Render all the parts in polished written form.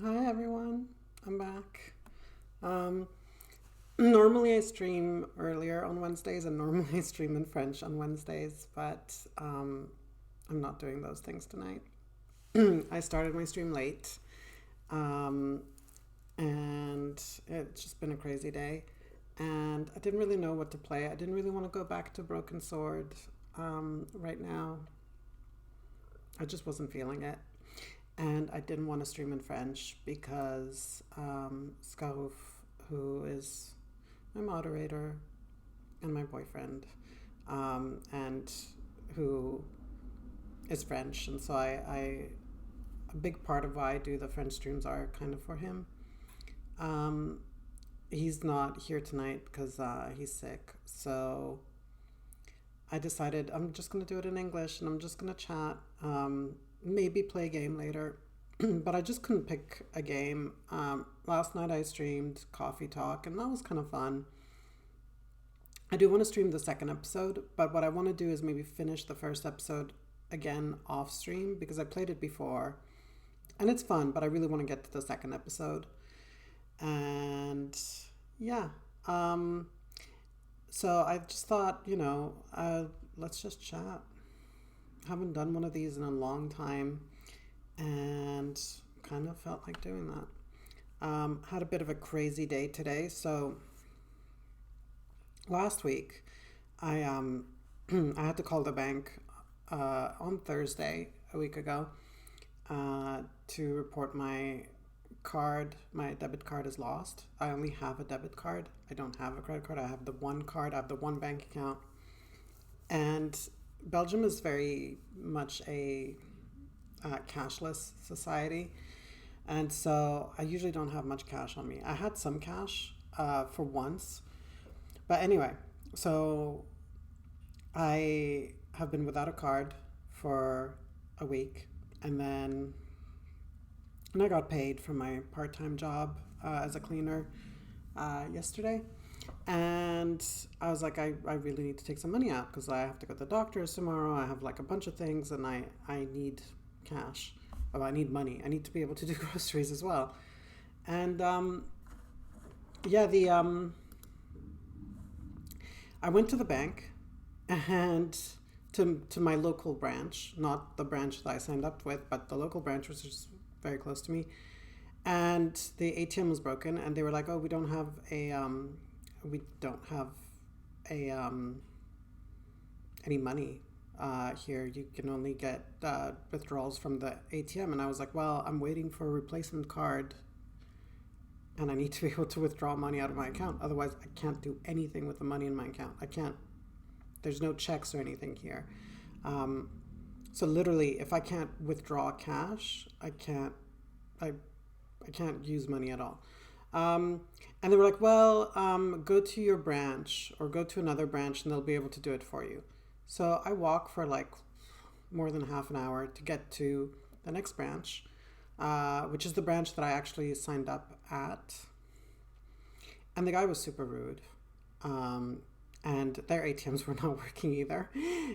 Hi everyone, I'm back. Um, Normally I stream earlier on Wednesdays and normally I stream in French on Wednesdays, but I'm not doing those things tonight. I started my stream late, um, and it's just been a crazy day. And I didn't really know what to play. I didn't really want to go back to Broken Sword right now. I just wasn't feeling it. And I didn't want to stream in French because Scaruf, who is my moderator and my boyfriend, and who is French, and so I a big part of why I do the French streams are kind of for him. Um, he's not here tonight because he's sick, so I decided I'm just gonna do it in English, and I'm just gonna chat. Maybe play a game later, but I just couldn't pick a game. Last night I streamed Coffee Talk, and that was kind of fun. I do want to stream the second episode, but what I want to do is maybe finish the first episode again off stream because I played it before and it's fun, but I really want to get to the second episode. And yeah, um, so I just thought, let's just chat. Haven't done one of these in a long time and kind of felt like doing that. Had a bit of a crazy day today. So last week, I I had to call the bank on Thursday a week ago to report my debit card is lost. I only have a debit card. I don't have a credit card. I have the one card. I have the one bank account. And Belgium is very much a cashless society. And so I usually don't have much cash on me. I had some cash for once. But anyway, so I have been without a card for a week. And I got paid for my part time job as a cleaner yesterday. And I was like, I really need to take some money out because I have to go to the doctor's tomorrow. I have like a bunch of things and I need cash. Well, I need money. I need to be able to do groceries as well. And yeah, I went to the bank and to my local branch, not the branch that I signed up with, but the local branch, which is very close to me. And the ATM was broken, and they were like, "Oh, we don't have a any money here. You can only get withdrawals from the ATM." And I was like, "Well, I'm waiting for a replacement card, and I need to be able to withdraw money out of my account. Otherwise, I can't do anything with the money in my account. I can't. There's no checks or anything here. Um, so literally, if I can't withdraw cash, I I can't use money at all." Um, and they were like, "Well, go to your branch or go to another branch, and they'll be able to do it for you." So I walk for like more than half an hour to get to the next branch, which is the branch that I actually signed up at. And the guy was super rude. Um, and their ATMs were not working either.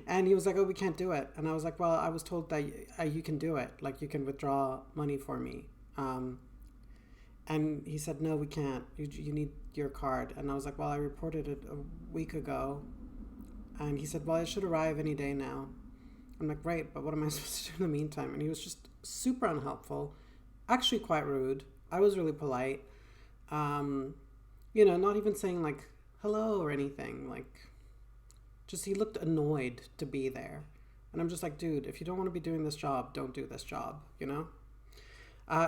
And he was like, "Oh, we can't do it." And I was like, "Well, I was told that you can do it. Like, you can withdraw money for me." And he said, "No, we can't. You need your card." And I was like, "Well, I reported it a week ago." And he said, "Well, it should arrive any day now." I'm like, "Right, but what am I supposed to do in the meantime?" And he was just super unhelpful, actually quite rude. I was really polite. Um, not even saying like hello or anything. Like, just he looked annoyed to be there. And I'm just like, dude, if you don't want to be doing this job, don't do this job?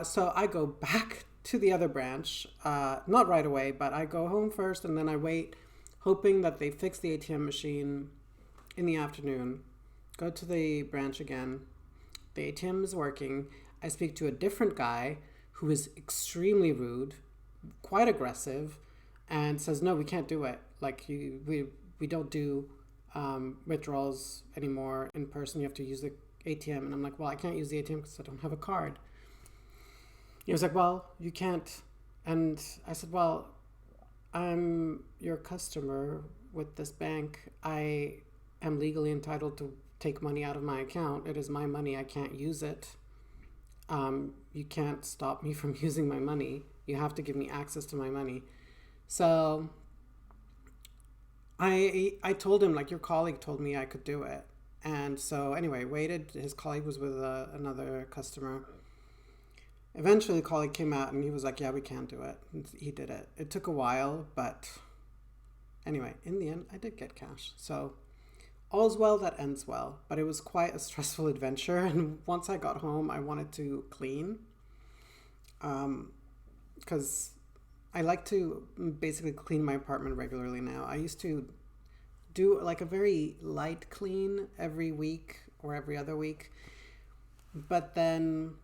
So I go back to the other branch, not right away, but I go home first and then I wait, hoping that they fix the ATM machine in the afternoon. Go to the branch again. The ATM is working. I speak to a different guy who is extremely rude, quite aggressive, and says, "No, we can't do it. Like, we don't do withdrawals anymore in person. You have to use the ATM." And I'm like, "Well, I can't use the ATM because I don't have a card." He was like, "Well, you can't." And I said, "Well, I'm your customer with this bank. I am legally entitled to take money out of my account. It is my money. I can't use it. You can't stop me from using my money. You have to give me access to my money. So I told him, like, your colleague told me I could do it. And so anyway, waited. His colleague was with another customer. Eventually, the colleague came out and he was like, yeah, we can do it. And he did it. It took a while, but anyway, in the end, I did get cash. So all's well that ends well. But it was quite a stressful adventure. And once I got home, I wanted to clean. Because I like to basically clean my apartment regularly now. I used to do like a very light clean every week or every other week. But then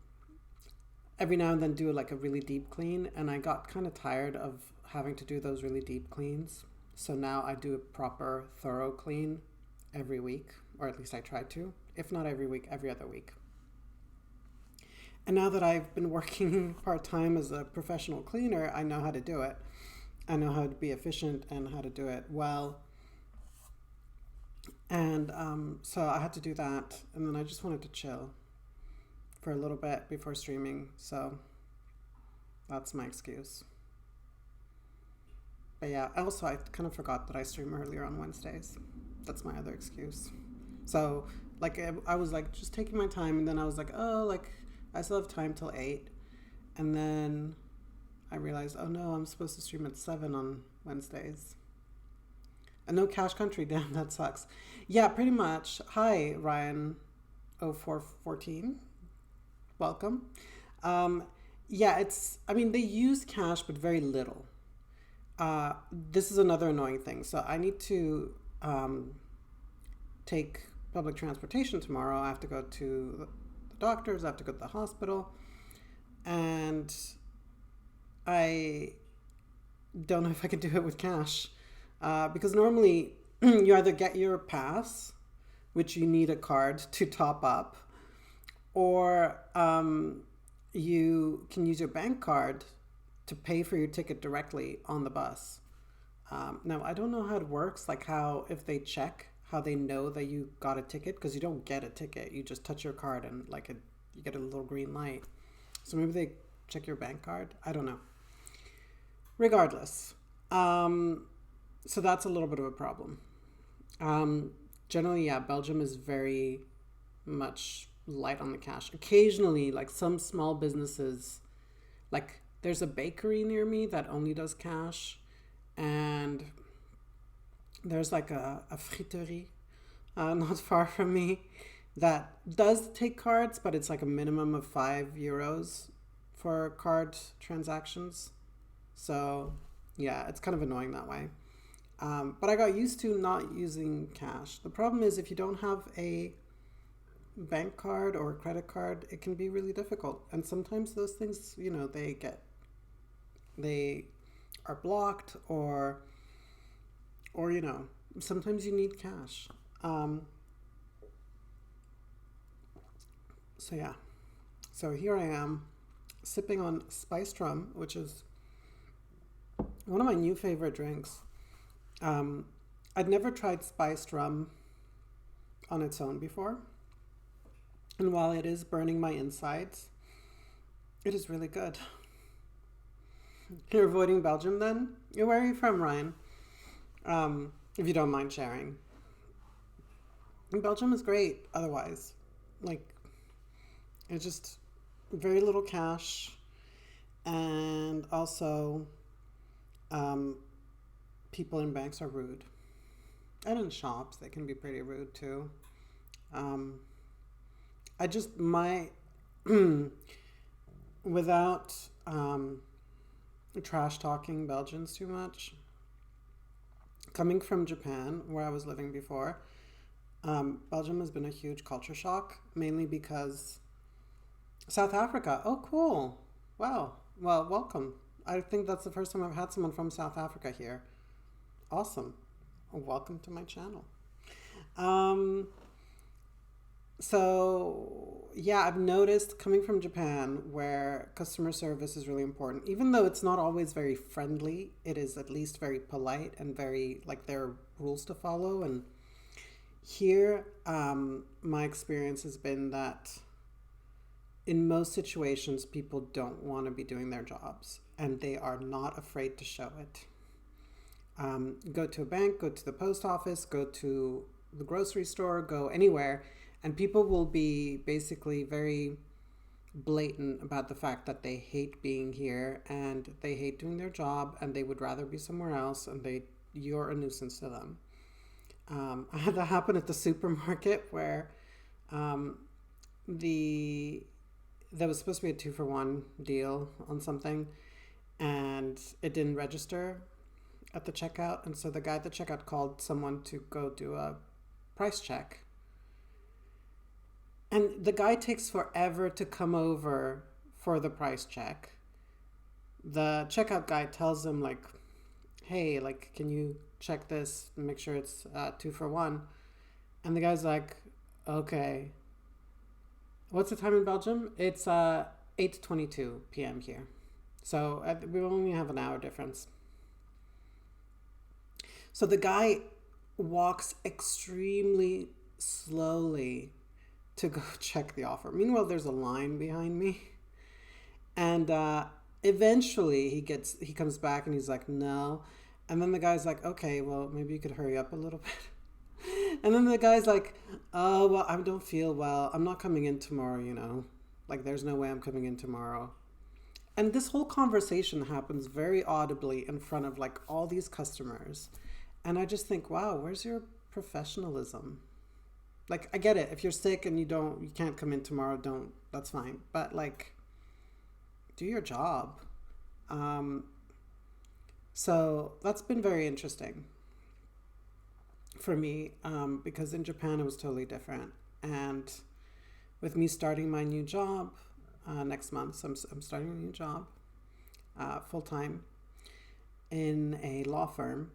every now and then do like a really deep clean, and I got kind of tired of having to do those really deep cleans. So now I do a proper thorough clean every week, or at least I try to. If not every week, every other week. And now that I've been working part-time as a professional cleaner, I know how to do it. I know how to be efficient and how to do it well. And so I had to do that, and then I just wanted to chill for a little bit before streaming. So that's my excuse. But yeah, also I kind of forgot that I stream earlier on Wednesdays. That's my other excuse. So like I was like just taking my time, and then I was like, oh, like I still have time till 8. And then I realized, oh no, I'm supposed to stream at 7 on Wednesdays. And no Cash Country, damn, that sucks. Yeah, pretty much. Hi, Ryan0414. Welcome. Yeah, I mean, they use cash, but very little. This is another annoying thing. So I need to take public transportation tomorrow. I have to go to the doctors. I have to go to the hospital. And I don't know if I can do it with cash. Because normally you either get your pass, which you need a card to top up, or you can use your bank card to pay for your ticket directly on the bus. Now, I don't know how it works, like how if they check, how they know that you got a ticket, because you don't get a ticket. You just touch your card and you get a little green light. So maybe they check your bank card. I don't know. Regardless. So that's a little bit of a problem. Generally, yeah, Belgium is very much light on the cash. Occasionally, like some small businesses, like there's a bakery near me that only does cash, and there's like a friterie not far from me that does take cards, but it's like a minimum of €5 for card transactions. So yeah, it's kind of annoying that way. But I got used to not using cash. The problem is if you don't have a bank card or a credit card, it can be really difficult. And sometimes those things, they are blocked or sometimes you need cash. So yeah. So here I am sipping on spiced rum, which is one of my new favorite drinks. I'd never tried spiced rum on its own before. And while it is burning my insides, it is really good. You're avoiding Belgium then? Where are you from, Ryan? If you don't mind sharing. And Belgium is great otherwise. Like, it's just very little cash. And also, people in banks are rude. And in shops, they can be pretty rude too. Without trash talking Belgians too much, coming from Japan, where I was living before, Belgium has been a huge culture shock, mainly because South Africa. Oh, cool. Wow. Well, welcome. I think that's the first time I've had someone from South Africa here. Awesome. Welcome to my channel. So yeah, I've noticed coming from Japan where customer service is really important. Even though it's not always very friendly, it is at least very polite and very, like, there are rules to follow. And here, my experience has been that in most situations, people don't want to be doing their jobs and they are not afraid to show it. Go to a bank, go to the post office, go to the grocery store, go anywhere, and people will be basically very blatant about the fact that they hate being here and they hate doing their job and they would rather be somewhere else, and you're a nuisance to them. I had that happen at the supermarket where the there was supposed to be a 2-for-1 deal on something, and it didn't register at the checkout, and so the guy at the checkout called someone to go do a price check, and the guy takes forever to come over for the price check. The checkout guy tells him, like, hey, like, can you check this and make sure it's 2-for-1? And the guy's like, okay. What's the time in Belgium? It's 8:22 p.m. here. So we only have an hour difference. So the guy walks extremely slowly to go check the offer. Meanwhile, there's a line behind me. And eventually he comes back and he's like, no. And then the guy's like, okay, well, maybe you could hurry up a little bit. And then the guy's like, oh, well, I don't feel well. I'm not coming in tomorrow, you know. Like, there's no way I'm coming in tomorrow. And this whole conversation happens very audibly in front of, like, all these customers. And I just think, wow, where's your professionalism? Like, I get it. If you're sick and you can't come in tomorrow, that's fine. But, like, do your job. So that's been very interesting for me, because in Japan it was totally different. And with me starting my new job next month, so I'm starting a new job full time in a law firm,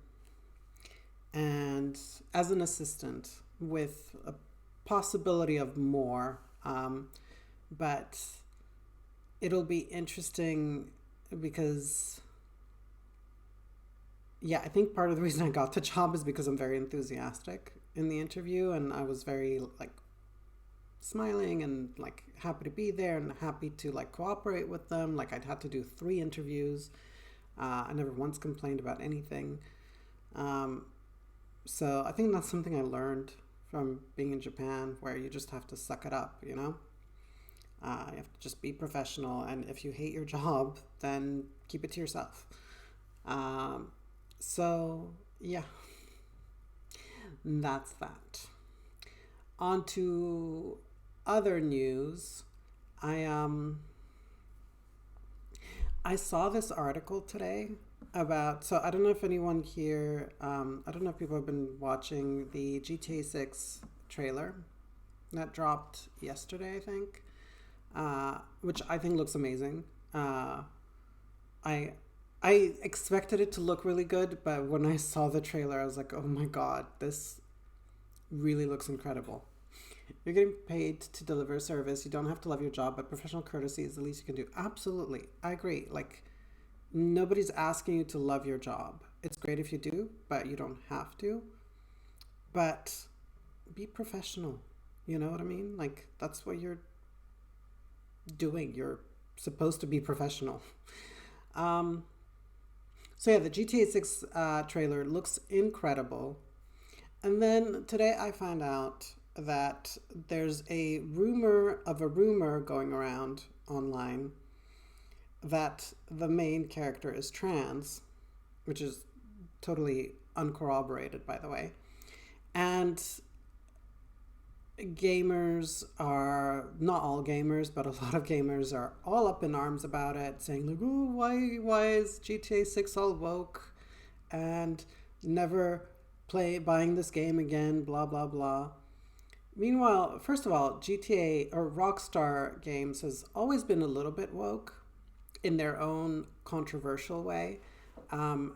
and as an assistant with a possibility of more, but it'll be interesting because, yeah, I think part of the reason I got the job is because I'm very enthusiastic in the interview, and I was very, like, smiling and, like, happy to be there and happy to, like, cooperate with them. Like, I'd had to do 3 interviews. I never once complained about anything. So I think that's something I learned from being in Japan, where you just have to suck it up, you know? You have to just be professional, and if you hate your job, then keep it to yourself. So, yeah, that's that. On to other news. I saw this article today about, so I don't know if anyone here, I don't know if people have been watching the GTA 6 trailer that dropped yesterday, I think, which I think looks amazing. I expected it to look really good, but when I saw the trailer, I was like, oh my God, this really looks incredible. You're getting paid to deliver a service. You don't have to love your job, but professional courtesy is the least you can do. Absolutely. I agree. Like, nobody's asking you to love your job. It's great if you do, but you don't have to. But be professional. You know what I mean? Like, that's what you're doing. You're supposed to be professional. So yeah, the GTA 6 trailer looks incredible. And then today I found out that there's a rumor going around online that the main character is trans, which is totally uncorroborated, by the way. And gamers are, not all gamers, but a lot of gamers are all up in arms about it, saying like, oh, why is GTA 6 all woke and never buying this game again, blah, blah, blah. Meanwhile, first of all, GTA or Rockstar Games has always been a little bit woke in their own controversial way.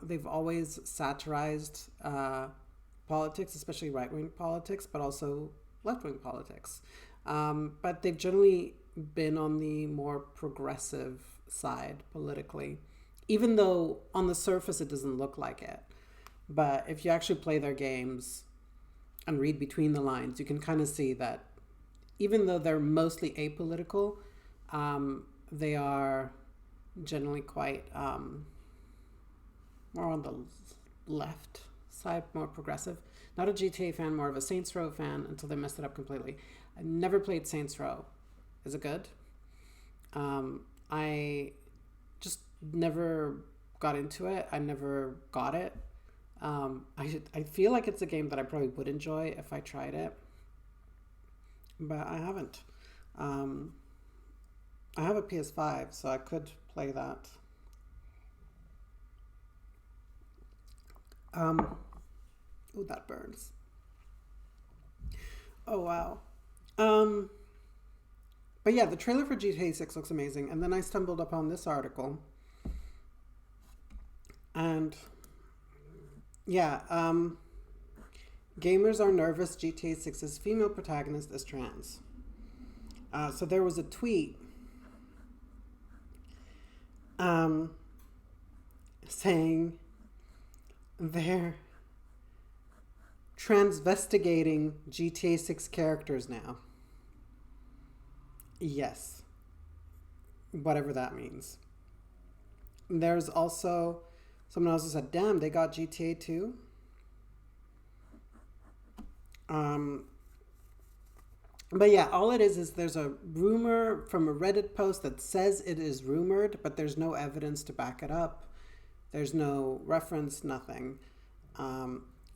They've always satirized politics, especially right-wing politics, but also left-wing politics. But they've generally been on the more progressive side politically, even though on the surface it doesn't look like it. But if you actually play their games and read between the lines, you can kind of see that even though they're mostly apolitical, They are generally quite more on the left side, more progressive. Not a GTA fan, more of a Saints Row fan until they messed it up completely. I never played Saints Row. Is it good? I just never got into it. I never got it. I feel like it's a game that I probably would enjoy if I tried it, but I haven't. Um, I have a PS5, so I could play that. Um, ooh, that burns. Oh wow. Um, but yeah, the trailer for GTA 6 looks amazing, and then I stumbled upon this article, and yeah, gamers are nervous GTA 6's female protagonist is trans. So there was a tweet um, saying they're transvestigating GTA 6 characters now. Yes, whatever that means. There's also someone else who said, damn, they got GTA 2. Um, but yeah, all it is there's a rumor from a Reddit post that says it is rumored, but there's no evidence to back it up. There's no reference, nothing.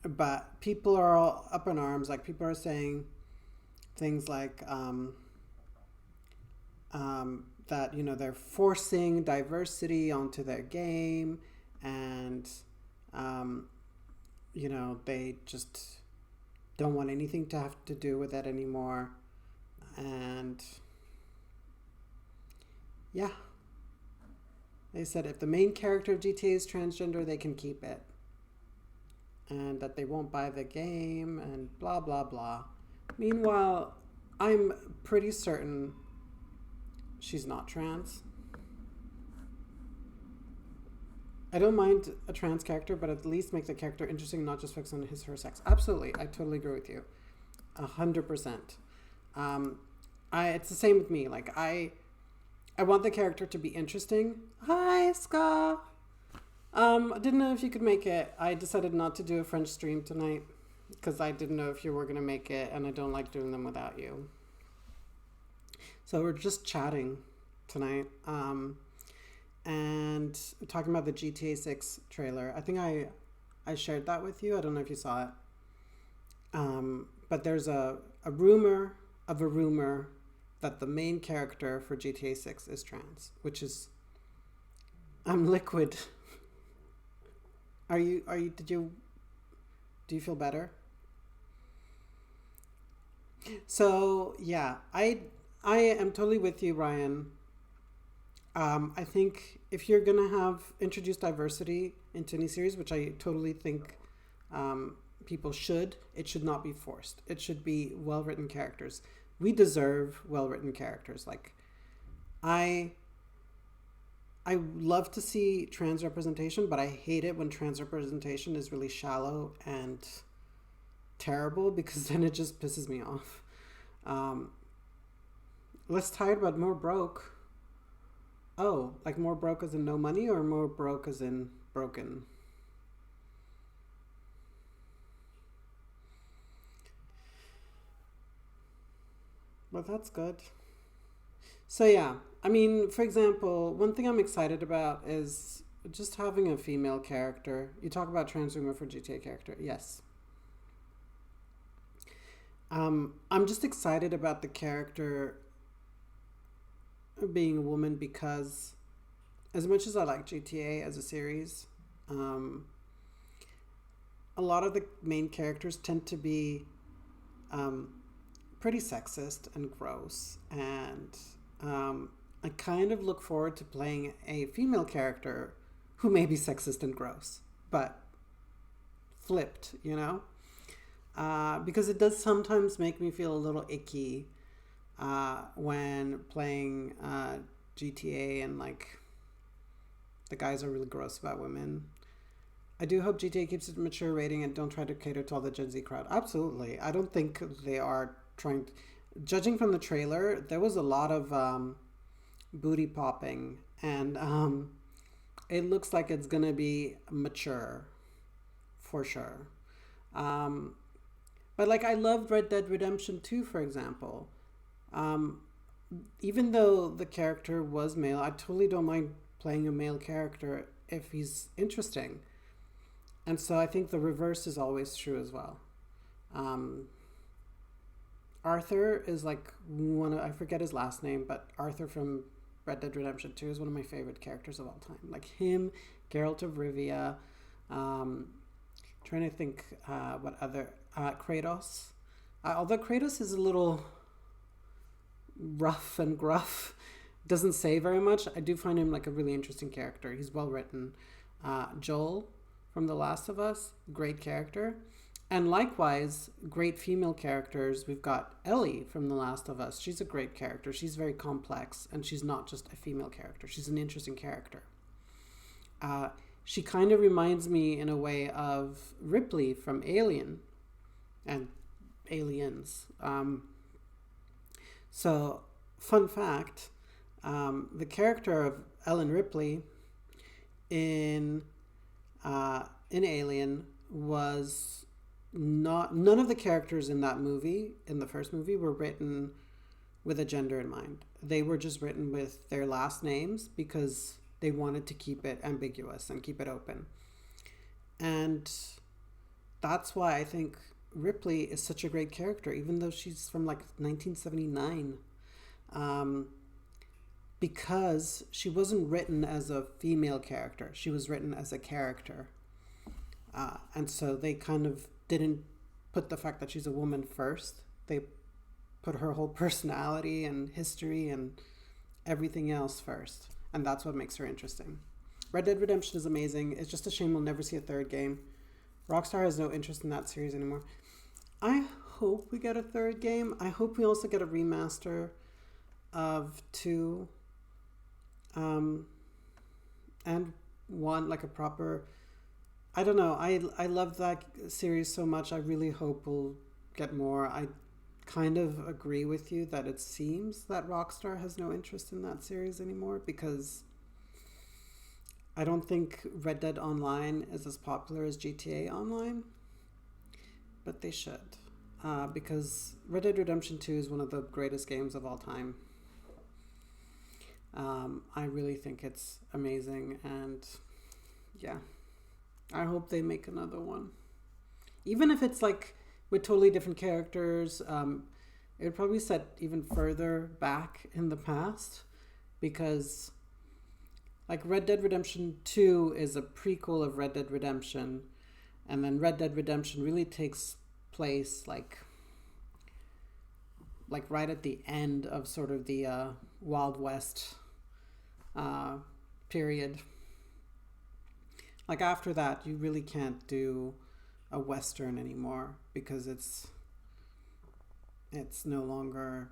But people are all up in arms. Like, people are saying things like that, they're forcing diversity onto their game, and they just don't want anything to have to do with it anymore. And yeah, they said if the main character of GTA is transgender, they can keep it, and that they won't buy the game, and blah blah blah. Meanwhile, I'm pretty certain she's not trans. I don't mind a trans character, but at least make the character interesting, not just focus on her sex. Absolutely, I totally agree with you, 100%. It's the same with me. Like, I want the character to be interesting. Hi, Ska. I didn't know if you could make it. I decided not to do a French stream tonight because I didn't know if you were gonna make it, and I don't like doing them without you. So we're just chatting tonight. And talking about the GTA 6 trailer. I think I shared that with you. I don't know if you saw it. But there's a rumor of a rumor that the main character for GTA 6 is trans, which is, I'm liquid. Do you feel better? So yeah, I am totally with you, Ryan. I think if you're gonna have introduce diversity into any series, which I totally think people should, it should not be forced. It should be well written characters. We deserve well written characters. Like, I love to see trans representation, but I hate it when trans representation is really shallow and terrible, because then it just pisses me off. Less tired but more broke. Oh, like more broke as in no money, or more broke as in broken? But that's good. So yeah, I mean, for example, one thing I'm excited about is just having a female character. You talk about trans women for GTA character. Yes. I'm just excited about the character being a woman because, as much as I like GTA as a series, um, a lot of the main characters tend to be um, pretty sexist and gross. And I kind of look forward to playing a female character who may be sexist and gross, but flipped, because it does sometimes make me feel a little icky when playing GTA, and like the guys are really gross about women. I do hope GTA keeps its mature rating and don't try to cater to all the Gen Z crowd. Absolutely. I don't think they are trying. Judging from the trailer, there was a lot of booty popping, and it looks like it's gonna be mature for sure. Um, but like I loved Red Dead Redemption 2, for example. Um, Even though the character was male, I totally don't mind playing a male character if he's interesting. And so I think the reverse is always true as well. Um, Arthur is like one of, I forget his last name, but Arthur from Red Dead Redemption 2 is one of my favorite characters of all time. Like him, Geralt of Rivia, um, trying to think what other, Kratos. Although Kratos is a little rough and gruff, doesn't say very much, I do find him like a really interesting character. He's well written. Joel from The Last of Us, great character. And likewise, great female characters. We've got Ellie from The Last of Us. She's a great character. She's very complex, and she's not just a female character. She's an interesting character. She kind of reminds me in a way of Ripley from Alien and Aliens. So, fun fact, the character of Ellen Ripley in Alien was not, none of the characters in that movie, in the first movie, were written with a gender in mind. They were just written with their last names because they wanted to keep it ambiguous and keep it open. And that's why I think Ripley is such a great character, even though she's from like 1979. Because she wasn't written as a female character, she was written as a character. And so they kind of didn't put the fact that she's a woman first. They put her whole personality and history and everything else first. And that's what makes her interesting. Red Dead Redemption is amazing. It's just a shame we'll never see a third game. Rockstar has no interest in that series anymore. I hope we get a third game. I hope we also get a remaster of 2. And one, like a proper... I don't know. I love that series so much. I really hope we'll get more. I kind of agree with you that it seems that Rockstar has no interest in that series anymore, because I don't think Red Dead Online is as popular as GTA Online, but they should, because Red Dead Redemption 2 is one of the greatest games of all time. I really think it's amazing, and yeah, I hope they make another one. Even if it's like with totally different characters, it would probably set even further back in the past, because like Red Dead Redemption 2 is a prequel of Red Dead Redemption, and then Red Dead Redemption really takes place like right at the end of sort of the Wild West period. Like after that, you really can't do a Western anymore, because it's no longer,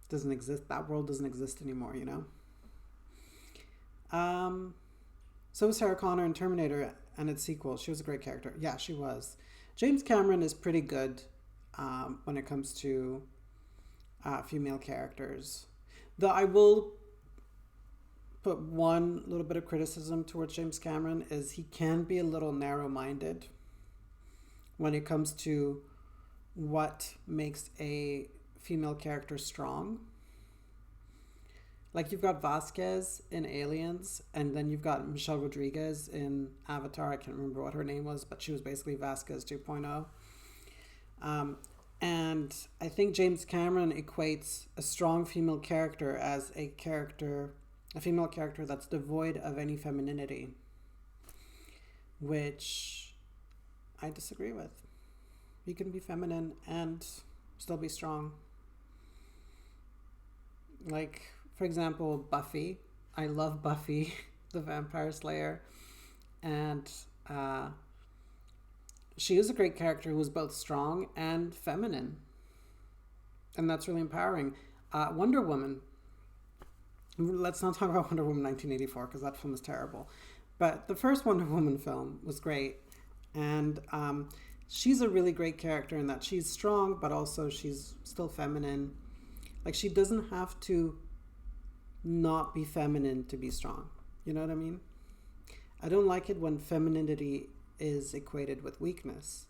doesn't exist. That world doesn't exist anymore, you know? So was Sarah Connor in Terminator and its sequel. She was a great character. Yeah, she was. James Cameron is pretty good when it comes to female characters. Though I will put one little bit of criticism towards James Cameron, is he can be a little narrow-minded when it comes to what makes a female character strong. Like you've got Vasquez in Aliens, and then you've got Michelle Rodriguez in Avatar. I can't remember what her name was, but she was basically Vasquez 2.0. And I think James Cameron equates a strong female character as a female character that's devoid of any femininity, which I disagree with. You can be feminine and still be strong. Like, for example, Buffy. I love Buffy, the Vampire Slayer. And she is a great character who is both strong and feminine. And that's really empowering. Wonder Woman. Let's not talk about Wonder Woman 1984, because that film is terrible. But the first Wonder Woman film was great. And she's a really great character in that she's strong, but also she's still feminine. Like, she doesn't have to not be feminine to be strong. You know what I mean? I don't like it when femininity is equated with weakness,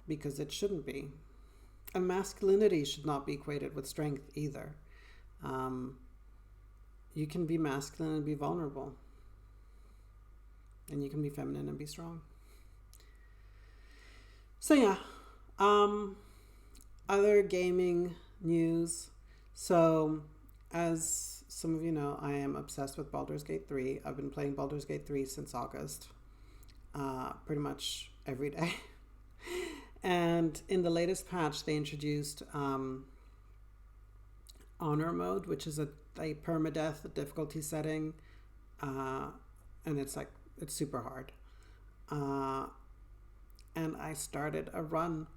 because it shouldn't be. And masculinity should not be equated with strength either. You can be masculine and be vulnerable, and you can be feminine and be strong. So yeah, other gaming news. So as some of you know, I am obsessed with Baldur's Gate 3. I've been playing Baldur's Gate 3 since August, pretty much every day. And in the latest patch, they introduced honor mode, which is a permadeath difficulty setting, and it's super hard. And I started a run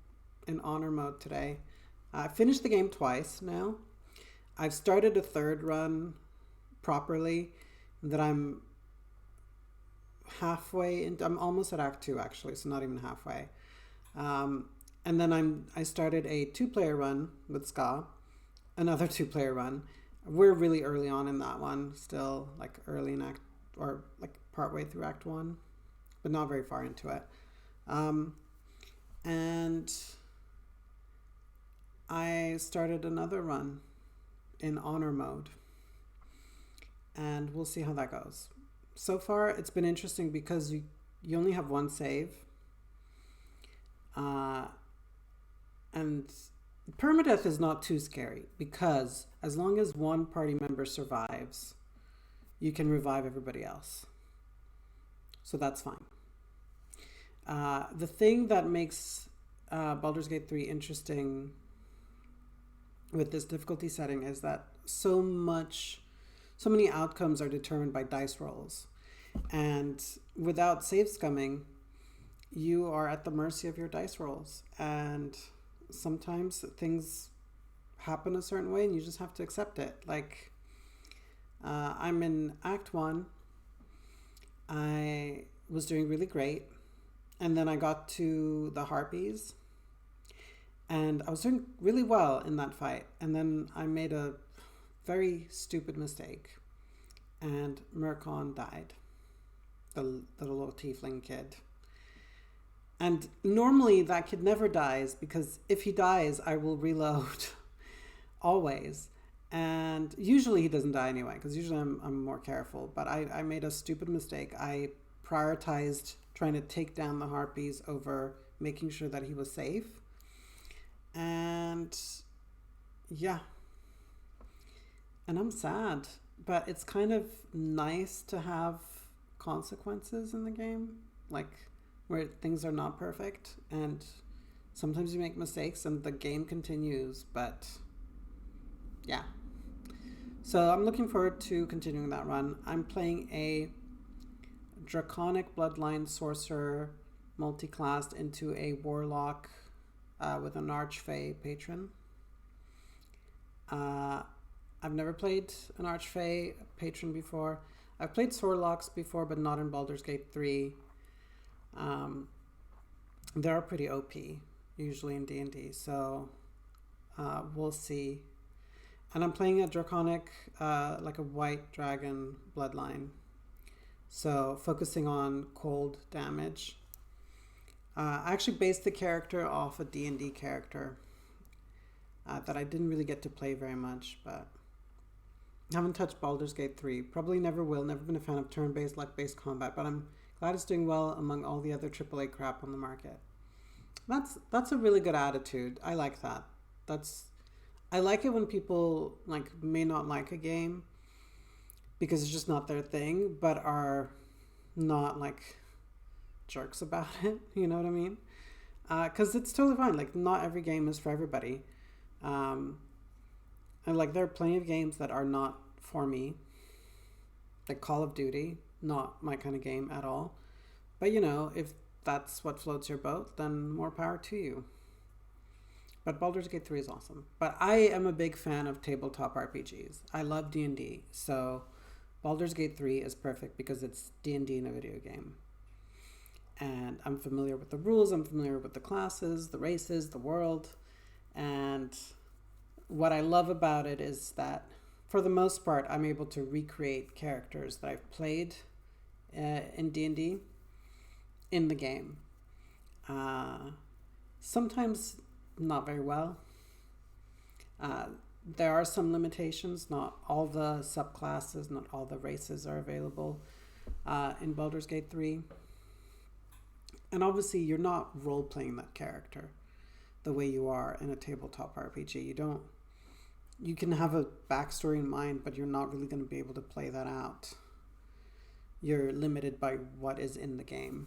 in honor mode today. I finished the game twice now. I've started a third run properly that I'm halfway into. I'm almost at Act 2 actually, so not even halfway. And then I started a 2-player run with Ska, another 2-player run. We're really early on in that one, still like early in Act, or like partway through Act 1, but not very far into it. And I started another run in honor mode, and we'll see how that goes. So far, it's been interesting because you only have one save, and permadeath is not too scary because as long as one party member survives, you can revive everybody else. So that's fine. The thing that makes Baldur's Gate 3 interesting with this difficulty setting is that so many outcomes are determined by dice rolls. And without save scumming, you are at the mercy of your dice rolls. And sometimes things happen a certain way and you just have to accept it. Like, I'm in Act 1. I was doing really great. And then I got to the Harpies. And I was doing really well in that fight. And then I made a very stupid mistake. And Murkon died. The little tiefling kid. And normally that kid never dies, because if he dies, I will reload always. And usually he doesn't die anyway, because usually I'm more careful. But I made a stupid mistake. I prioritized trying to take down the Harpies over making sure that he was safe. And yeah. And I'm sad. But it's kind of nice to have consequences in the game. Like, where things are not perfect. And sometimes you make mistakes and the game continues. But yeah. So I'm looking forward to continuing that run. I'm playing a Draconic Bloodline Sorcerer multi-classed into a Warlock with an Archfey patron. I've never played an Archfey patron before. I've played Sorlocks before, but not in Baldur's Gate 3. They are pretty OP, usually in D&D, so we'll see. And I'm playing a Draconic, like a white dragon bloodline. So focusing on cold damage. I actually based the character off a D&D character that I didn't really get to play very much, but I haven't touched Baldur's Gate 3. Probably never will. Never been a fan of turn-based, luck-based combat, but I'm glad it's doing well among all the other AAA crap on the market. That's a really good attitude. I like that. I like it when people like may not like a game because it's just not their thing, but are not like jerks about it. You know what I mean? Because it's totally fine. Like, not every game is for everybody. And like, there are plenty of games that are not for me. Like Call of Duty, not my kind of game at all. But you know, if that's what floats your boat, then more power to you. But Baldur's Gate 3 is awesome. But I am a big fan of tabletop RPGs. I love D&D. So Baldur's Gate 3 is perfect because it's D&D in a video game. And I'm familiar with the rules. I'm familiar with the classes, the races, the world. And what I love about it is that for the most part, I'm able to recreate characters that I've played in D&D in the game. Sometimes not very well. There are some limitations. Not all the subclasses, not all the races are available in Baldur's Gate 3. And obviously, you're not role-playing that character the way you are in a tabletop RPG. You can have a backstory in mind, but you're not really going to be able to play that out. You're limited by what is in the game.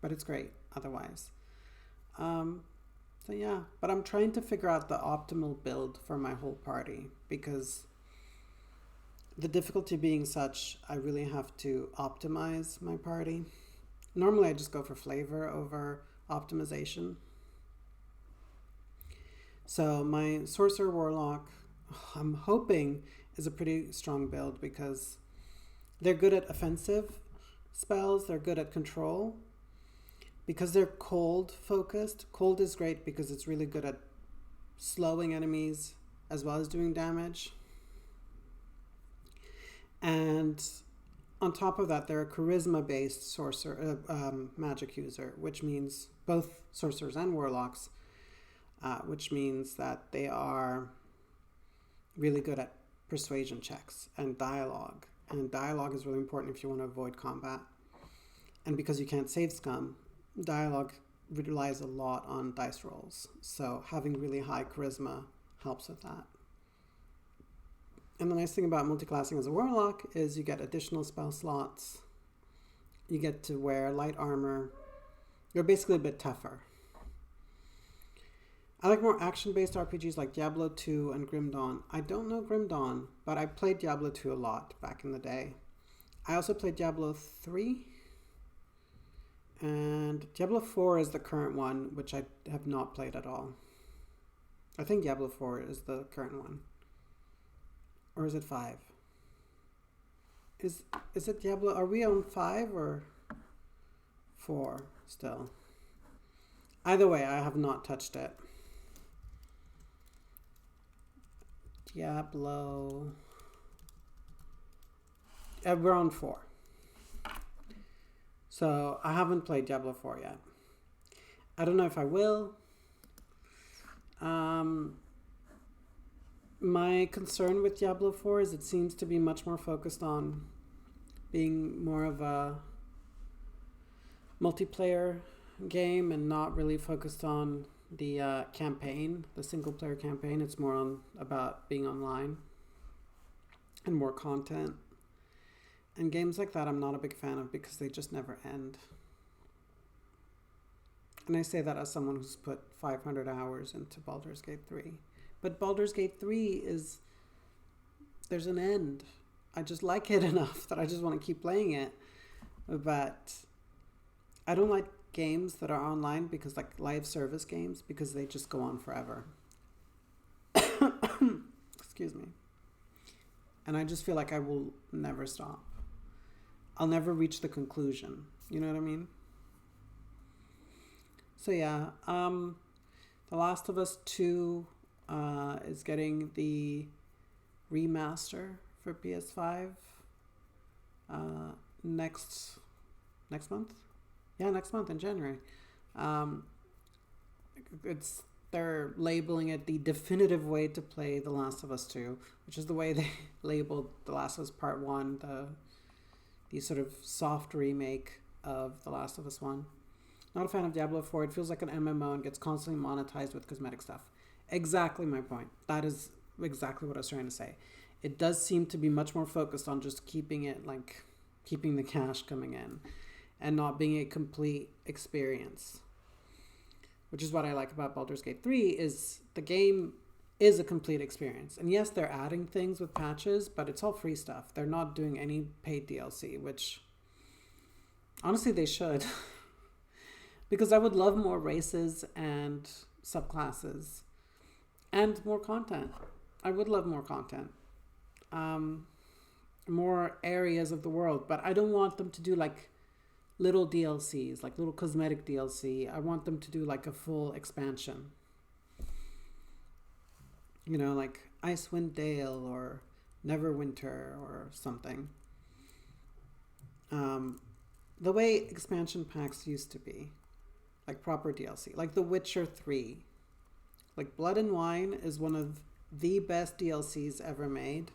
But it's great otherwise. So yeah, but I'm trying to figure out the optimal build for my whole party, because the difficulty being such, I really have to optimize my party. Normally I just go for flavor over optimization. So my Sorcerer Warlock, I'm hoping, is a pretty strong build, because they're good at offensive spells, they're good at control. Because they're cold focused, cold is great because it's really good at slowing enemies as well as doing damage. And on top of that, they're a charisma based sorcerer, magic user, which means both sorcerers and warlocks, which means that they are really good at persuasion checks and dialogue. And dialogue is really important if you want to avoid combat. And because you can't save scum, dialogue relies a lot on dice rolls, so having really high charisma helps with that. And the nice thing about multiclassing as a warlock is you get additional spell slots, you get to wear light armor, you're basically a bit tougher. I like more action-based RPGs like Diablo 2 and Grim Dawn. I don't know Grim Dawn, but I played Diablo 2 a lot back in the day. I also played Diablo 3, and Diablo 4 is the current one, which I have not played at all. I think Diablo 4 is the current one. Or is it 5? Is it Diablo? Are we on 5 or 4 still? Either way, I have not touched it. Diablo. We're on 4. So I haven't played Diablo 4 yet. I don't know if I will. My concern with Diablo 4 is it seems to be much more focused on being more of a multiplayer game and not really focused on the campaign, the single player campaign. It's more about being online and more content. And games like that I'm not a big fan of because they just never end. And I say that as someone who's put 500 hours into Baldur's Gate 3. But Baldur's Gate 3 there's an end. I just like it enough that I just want to keep playing it. But I don't like games that are online, because like live service games, because they just go on forever. Excuse me. And I just feel like I will never stop. I'll never reach the conclusion. You know what I mean? So yeah, The Last of Us 2 is getting the remaster for PS5 next month. Yeah, next month in January. They're labeling it the definitive way to play The Last of Us 2, which is the way they labeled The Last of Us Part 1, the sort of soft remake of The Last of Us 1. Not a fan of Diablo 4. It feels like an MMO and gets constantly monetized with cosmetic stuff. Exactly my point. That is exactly what I was trying to say. It does seem to be much more focused on just keeping the cash coming in and not being a complete experience. Which is what I like about Baldur's Gate 3, is the game is a complete experience. And yes, they're adding things with patches, but it's all free stuff. They're not doing any paid DLC, which honestly they should. Because I would love more races and subclasses and more content. I would love more content. More areas of the world, but I don't want them to do like little DLCs, like little cosmetic DLC. I want them to do like a full expansion. You know, like Icewind Dale or Neverwinter or something. The way expansion packs used to be, like proper DLC, like The Witcher 3. Like Blood and Wine is one of the best DLCs ever made.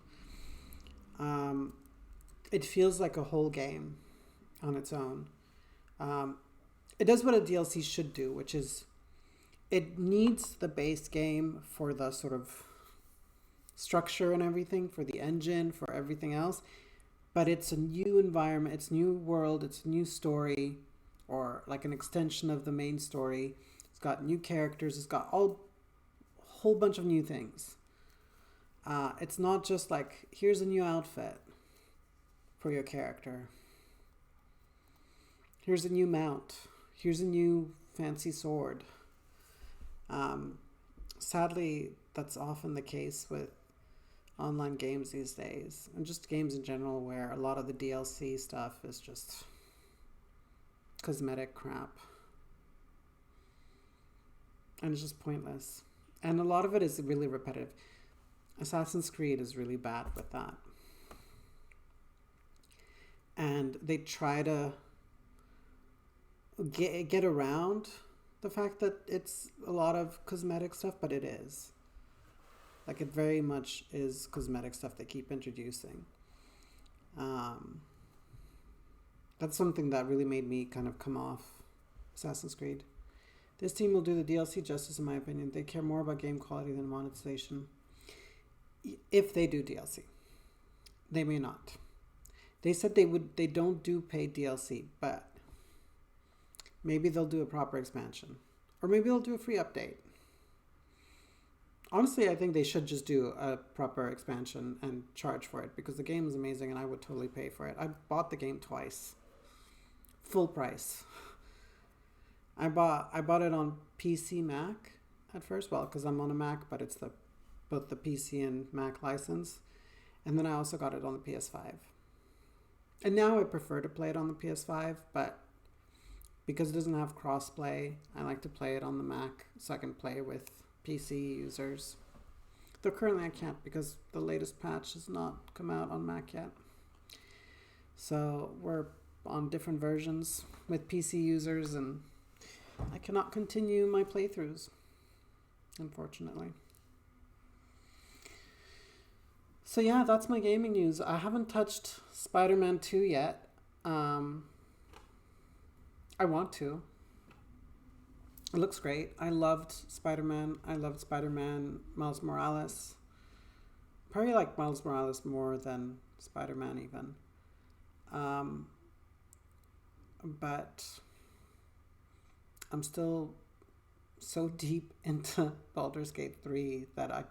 It feels like a whole game on its own. It does what a DLC should do, which is it needs the base game for the sort of structure and everything, for the engine, for everything else. But it's a new environment, it's new world, it's a new story, or like an extension of the main story. It's got new characters, it's got a whole bunch of new things. It's not just like, here's a new outfit for your character. Here's a new mount. Here's a new fancy sword. Sadly, that's often the case with online games these days, and just games in general, where a lot of the DLC stuff is just cosmetic crap. And it's just pointless. And a lot of it is really repetitive. Assassin's Creed is really bad with that. And they try to get around the fact that it's a lot of cosmetic stuff, but it is. Like, it very much is cosmetic stuff they keep introducing. That's something that really made me kind of come off Assassin's Creed. This team will do the DLC justice, in my opinion. They care more about game quality than monetization. If they do DLC. They may not. They said they don't do paid DLC, but maybe they'll do a proper expansion. Or maybe they'll do a free update. Honestly, I think they should just do a proper expansion and charge for it, because the game is amazing and I would totally pay for it. I bought the game twice. Full price. I bought it on PC Mac at first, well, because I'm on a Mac, but it's both the PC and Mac license. And then I also got it on the PS5. And now I prefer to play it on the PS5, but because it doesn't have crossplay, I like to play it on the Mac so I can play with PC users. Though currently I can't, because the latest patch has not come out on Mac yet. So we're on different versions with PC users, and I cannot continue my playthroughs, unfortunately. So yeah, that's my gaming news. I haven't touched Spider-Man 2 yet. I want to. It looks great. I loved Spider-Man. I loved Spider-Man Miles Morales. Probably like Miles Morales more than Spider-Man even. But I'm still so deep into Baldur's Gate 3 that I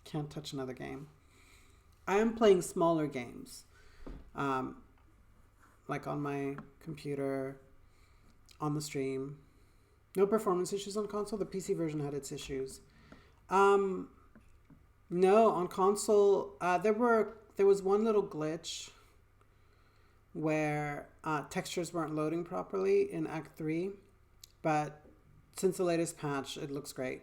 can't touch another game. I am playing smaller games, like on my computer, on the stream. No performance issues on console. The PC version had its issues. No, on console, there was one little glitch where textures weren't loading properly in Act 3, but since the latest patch, it looks great.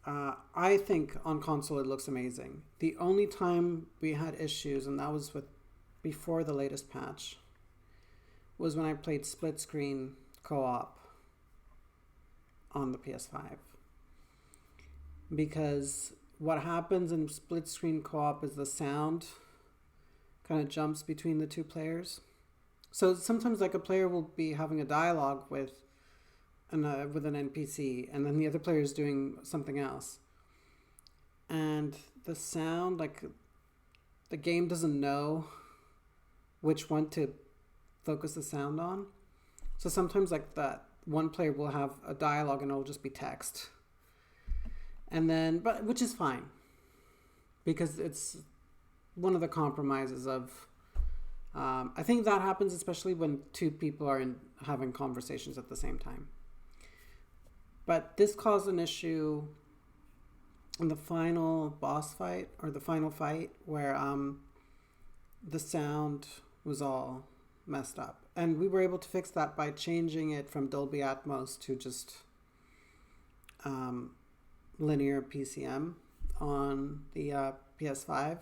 I think on console it looks amazing. The only time we had issues, and that was before the latest patch, was when I played split screen co-op on the PS5. Because what happens in split screen co-op is the sound kind of jumps between the two players. So sometimes like a player will be having a dialogue with an NPC, and then the other player is doing something else. And the sound, like the game doesn't know which one to focus the sound on. So sometimes like that one player will have a dialogue and it'll just be text. And then, which is fine, because it's one of the compromises of, I think that happens especially when two people are having conversations at the same time. But this caused an issue in the final boss fight, or the final fight, where the sound was all messed up. And we were able to fix that by changing it from Dolby Atmos to just linear PCM on the PS5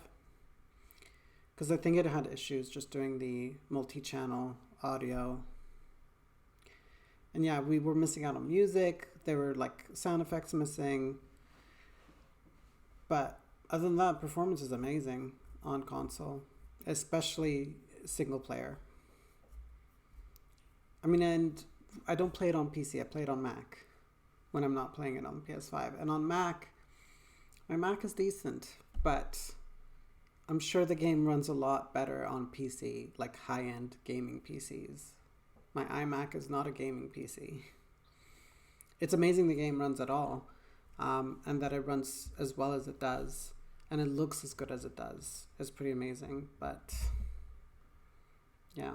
because I think it had issues just doing the multi-channel audio. And yeah, we were missing out on music. There were like sound effects missing. But other than that, performance is amazing on console, especially single player. I mean, and I don't play it on PC. I play it on Mac when I'm not playing it on PS5. And on Mac, my Mac is decent, but I'm sure the game runs a lot better on PC, like high-end gaming PCs. My iMac is not a gaming PC. It's amazing the game runs at all, and that it runs as well as it does, and it looks as good as it does. It's pretty amazing, but yeah.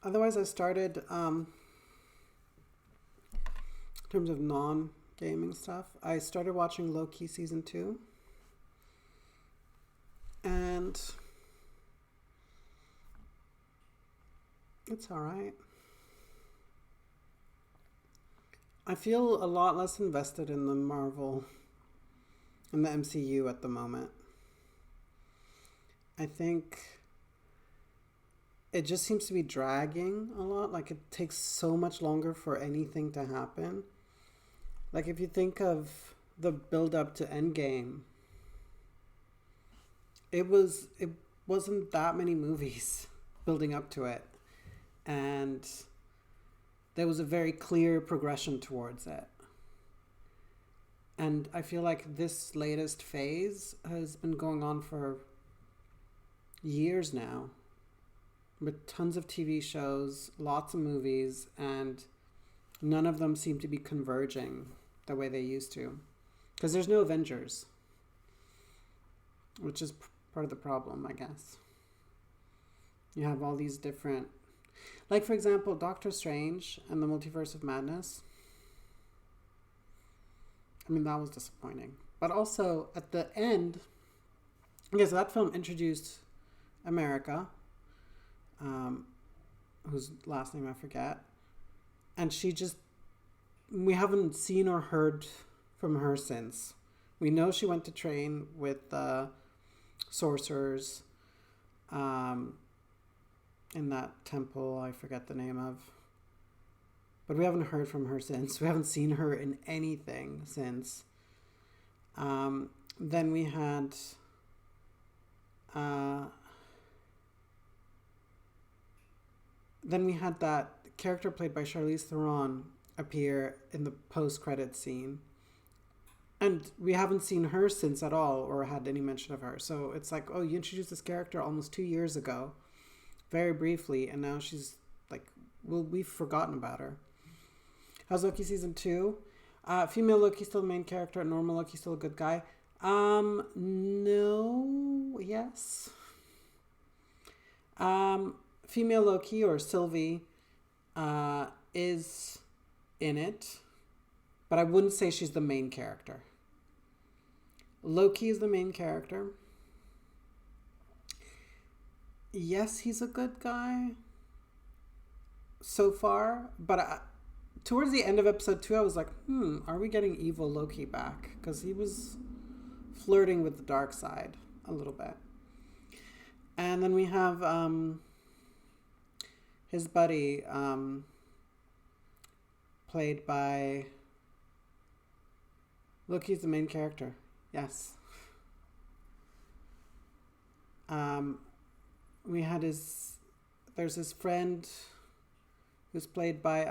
Otherwise, I started, in terms of non-gaming stuff, I started watching Loki season 2. And it's all right. I feel a lot less invested in the MCU at the moment. I think it just seems to be dragging a lot. Like it takes so much longer for anything to happen. Like if you think of the build up to Endgame, it wasn't that many movies building up to it, and there was a very clear progression towards it. And I feel like this latest phase has been going on for years now, with tons of TV shows, lots of movies, and none of them seem to be converging the way they used to. Because there's no Avengers, which is part of the problem, I guess. You have all these different, like for example, Doctor Strange and the Multiverse of Madness. I mean, that was disappointing. But also at the end, I guess that film introduced America, whose last name I forget, and we haven't seen or heard from her since. We know she went to train with sorcerers in that temple I forget the name of, but we haven't heard from her since. We haven't seen her in anything since. Then we had that character played by Charlize Theron appear in the post-credit scene. And we haven't seen her since at all, or had any mention of her. So it's like, oh, you introduced this character almost 2 years ago, very briefly, and now she's like, well, we've forgotten about her. How's Loki season 2? Female Loki still the main character, normal Loki still a good guy. No, yes. Female Loki, or Sylvie, is in it, but I wouldn't say she's the main character. Loki is the main character. Yes, he's a good guy so far, but towards the end of episode 2, I was like, are we getting evil Loki back? Because he was flirting with the dark side a little bit. And then we have his buddy, played by... Loki's the main character. Yes. We had there's his friend who's played by,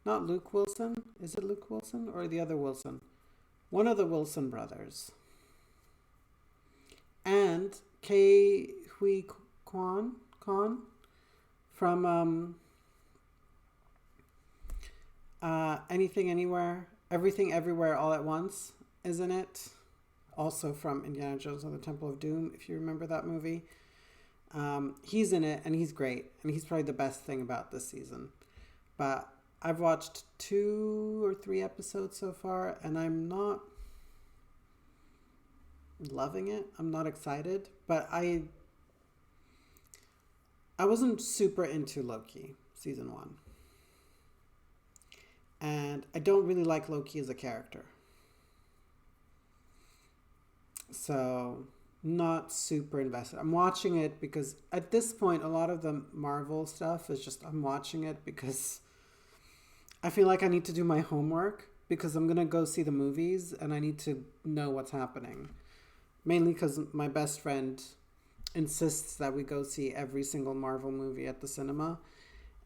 not Luke Wilson. Is it Luke Wilson or the other Wilson? One of the Wilson brothers. And Ke Huy Quan from Anything Anywhere, Everything Everywhere All at Once, isn't it? Also from Indiana Jones and the Temple of Doom, if you remember that movie. He's in it, and he's great, and he's probably the best thing about this season. But I've watched 2 or 3 episodes so far, and I'm not loving it. I'm not excited, but I wasn't super into Loki, season 1. And I don't really like Loki as a character. So, not super invested. I'm watching it because at this point, a lot of the Marvel stuff is just, I'm watching it because I feel like I need to do my homework because I'm going to go see the movies and I need to know what's happening. Mainly because my best friend insists that we go see every single Marvel movie at the cinema.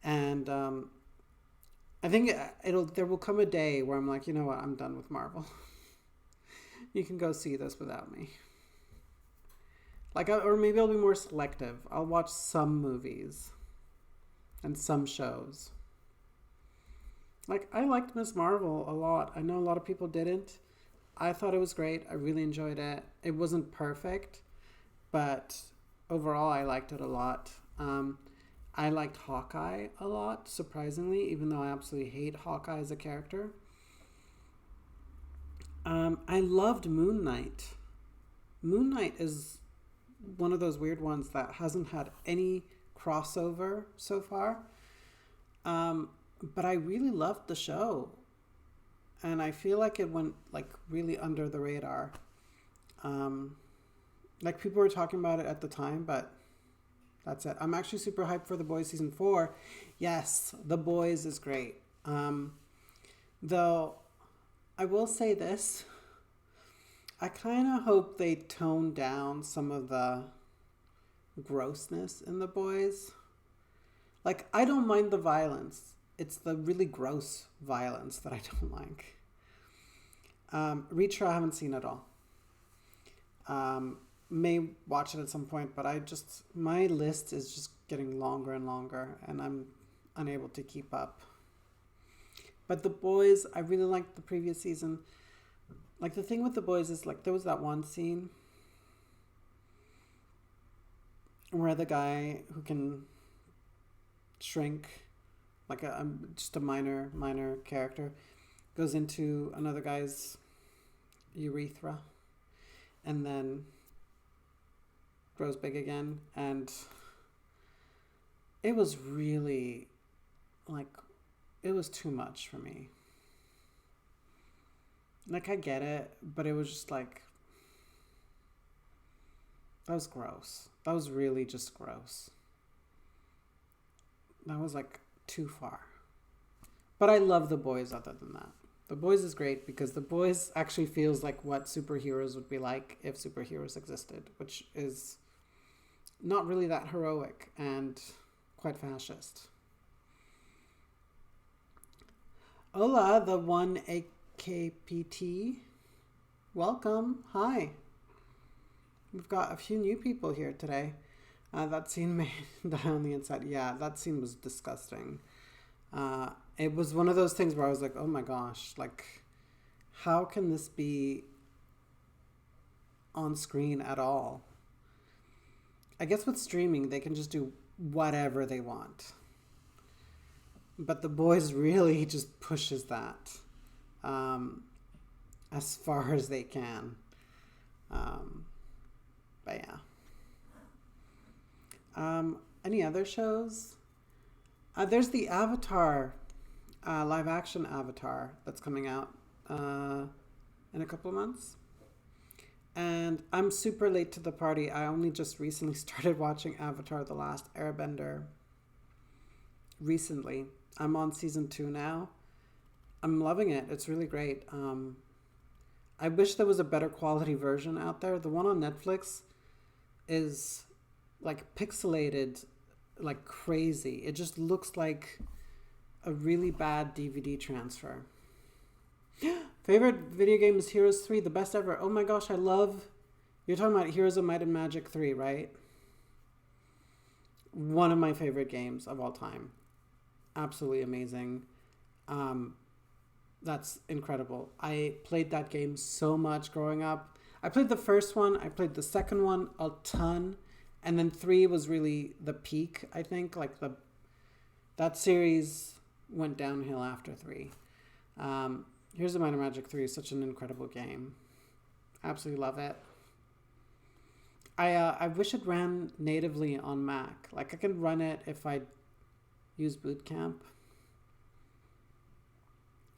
And I think there will come a day where I'm like, you know what, I'm done with Marvel. You can go see this without me. Like, or maybe I'll be more selective. I'll watch some movies and some shows. Like, I liked Miss Marvel a lot. I know a lot of people didn't. I thought it was great. I really enjoyed it. It wasn't perfect, but overall I liked it a lot. I liked Hawkeye a lot, surprisingly, even though I absolutely hate Hawkeye as a character. I loved Moon Knight. Moon Knight is one of those weird ones that hasn't had any crossover so far. But I really loved the show. And I feel like it went like really under the radar. Like people were talking about it at the time, but that's it. I'm actually super hyped for The Boys season 4. Yes, The Boys is great. Though I will say this, I kind of hope they tone down some of the grossness in The Boys. Like, I don't mind the violence. It's the really gross violence that I don't like. Reacher, I haven't seen at all. May watch it at some point, but my list is just getting longer and longer, and I'm unable to keep up. But The Boys, I really liked the previous season. Like, the thing with The Boys is, like, there was that one scene where the guy who can shrink, like just a minor character, goes into another guy's urethra and then grows big again. And it was really, like, it was too much for me. Like, I get it, but it was just like, that was gross. That was really just gross. That was like too far. But I love The Boys other than that. The Boys is great because The Boys actually feels like what superheroes would be like if superheroes existed, which is not really that heroic and quite fascist. Hola, the 1AKPT. Welcome. Hi. We've got a few new people here today. That scene made die on the inside. Yeah, that scene was disgusting. It was one of those things where I was like, oh my gosh, like, how can this be on screen at all? I guess with streaming, they can just do whatever they want. But The Boys really just pushes that as far as they can. But yeah. Any other shows? There's the Avatar, live action Avatar that's coming out in a couple of months. And I'm super late to the party. I only just recently started watching Avatar: The Last Airbender. Recently. I'm on season 2 now. I'm loving it. It's really great. I wish there was a better quality version out there. The one on Netflix is like pixelated like crazy. It just looks like a really bad DVD transfer. Favorite video game is Heroes 3, the best ever. Oh my gosh, you're talking about Heroes of Might and Magic 3, right? One of my favorite games of all time. Absolutely amazing. That's incredible. I played that game so much growing up. I played the first one, I played the second one a ton, and then 3 was really the peak, I think. Like that series went downhill after 3. Here's the Might and Magic 3 is such an incredible game. Absolutely love it. I wish it ran natively on Mac. Like, I can run it if I use Boot Camp.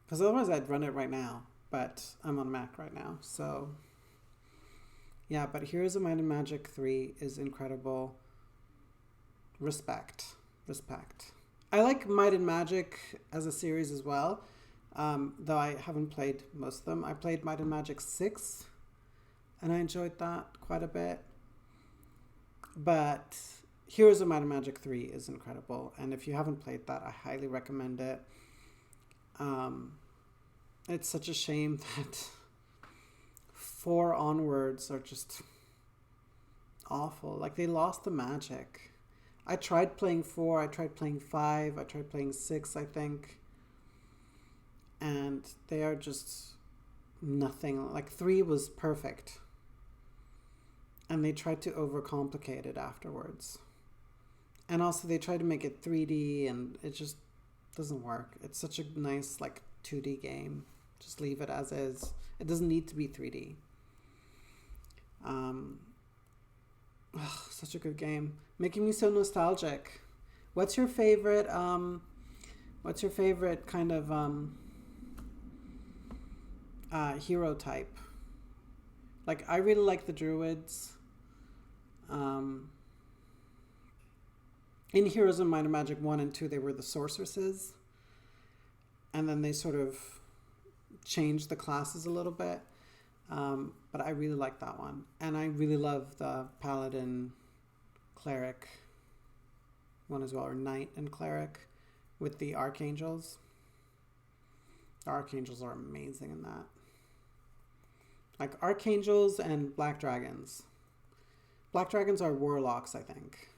Because otherwise I'd run it right now. But I'm on Mac right now. So, yeah. But Heroes of Might and Magic 3 is incredible. Respect. I like Might and Magic as a series as well. Though I haven't played most of them. I played Might and Magic 6. And I enjoyed that quite a bit. But Heroes of Might and Magic 3 is incredible. And if you haven't played that, I highly recommend it. It's such a shame that 4 onwards are just awful. Like, they lost the magic. I tried playing 4, I tried playing 5, I tried playing 6, I think. And they are just nothing. Like, 3 was perfect. And they tried to overcomplicate it afterwards. And also they tried to make it 3D and it just doesn't work. It's such a nice, like, 2D game. Just leave it as is. It doesn't need to be 3D. Such a good game. Making me so nostalgic. What's your favorite kind of hero type? Like, I really like the druids. In Heroes of Might and Magic 1 and 2, they were the sorceresses. And then they sort of changed the classes a little bit. But I really like that one. And I really love the paladin cleric one as well, or knight and cleric with the archangels. The archangels are amazing in that. Like archangels and black dragons. Black dragons are warlocks, I think.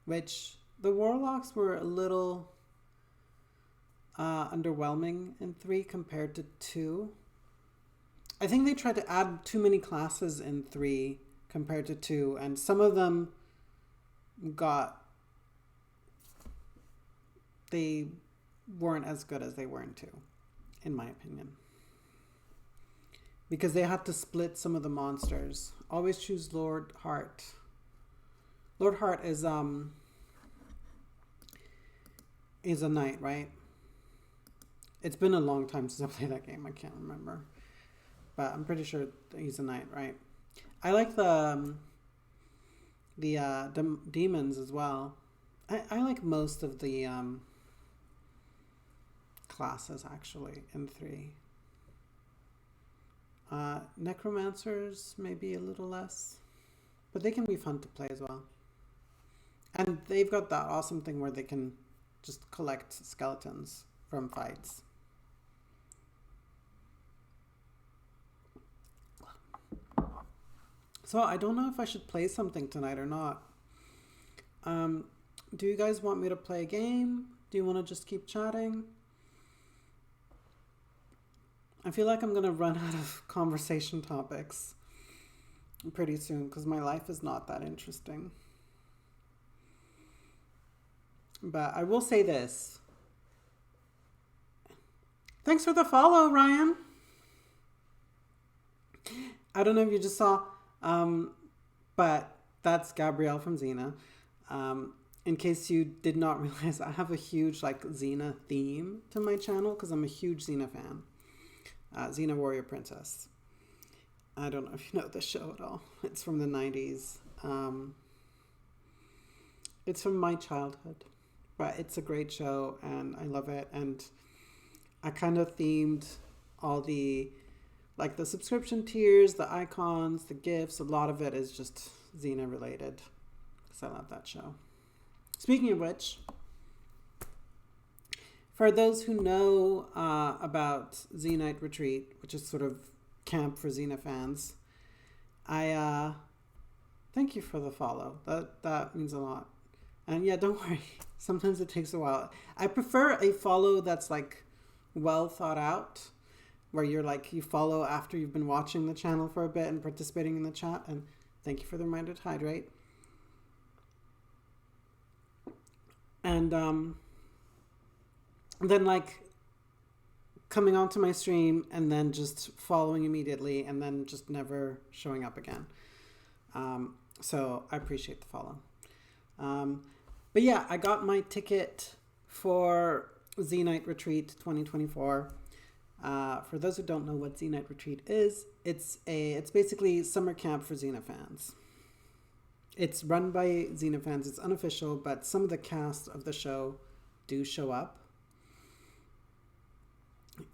Which the warlocks were a little underwhelming in 3 compared to 2. I think they tried to add too many classes in 3 compared to 2, and some of them they weren't as good as they were in 2, in my opinion. Because they had to split some of the monsters. Always choose Lord Heart. Lord Heart is a knight, right? It's been a long time since I played that game. I can't remember. But I'm pretty sure he's a knight, right? I like the demons as well. I like most of the classes, actually, in 3. Necromancers, maybe a little less. But they can be fun to play as well. And they've got that awesome thing where they can just collect skeletons from fights. So I don't know if I should play something tonight or not. Do you guys want me to play a game? Do you want to just keep chatting? I feel like I'm going to run out of conversation topics pretty soon because my life is not that interesting. But I will say this. Thanks for the follow, Ryan. I don't know if you just saw, but that's Gabrielle from Xena. In case you did not realize, I have a huge Xena theme to my channel because I'm a huge Xena fan. Xena Warrior Princess. I don't know if you know the show at all. It's from the 90s. It's from my childhood. But it's a great show and I love it. And I kind of themed all the subscription tiers, the icons, the gifts. A lot of it is just Xena related because I love that show. Speaking of which, for those who know about Xenite Retreat, which is sort of camp for Xena fans, I thank you for the follow. That means a lot. And yeah, don't worry. Sometimes it takes a while. I prefer a follow that's well thought out, where you follow after you've been watching the channel for a bit and participating in the chat. And thank you for the reminder to hydrate. And then coming onto my stream and then just following immediately and then just never showing up again. So I appreciate the follow. But yeah, I got my ticket for Z Night Retreat 2024. For those who don't know what Z Night Retreat is, it's basically summer camp for Xena fans. It's run by Xena fans. It's unofficial, but some of the cast of the show do show up.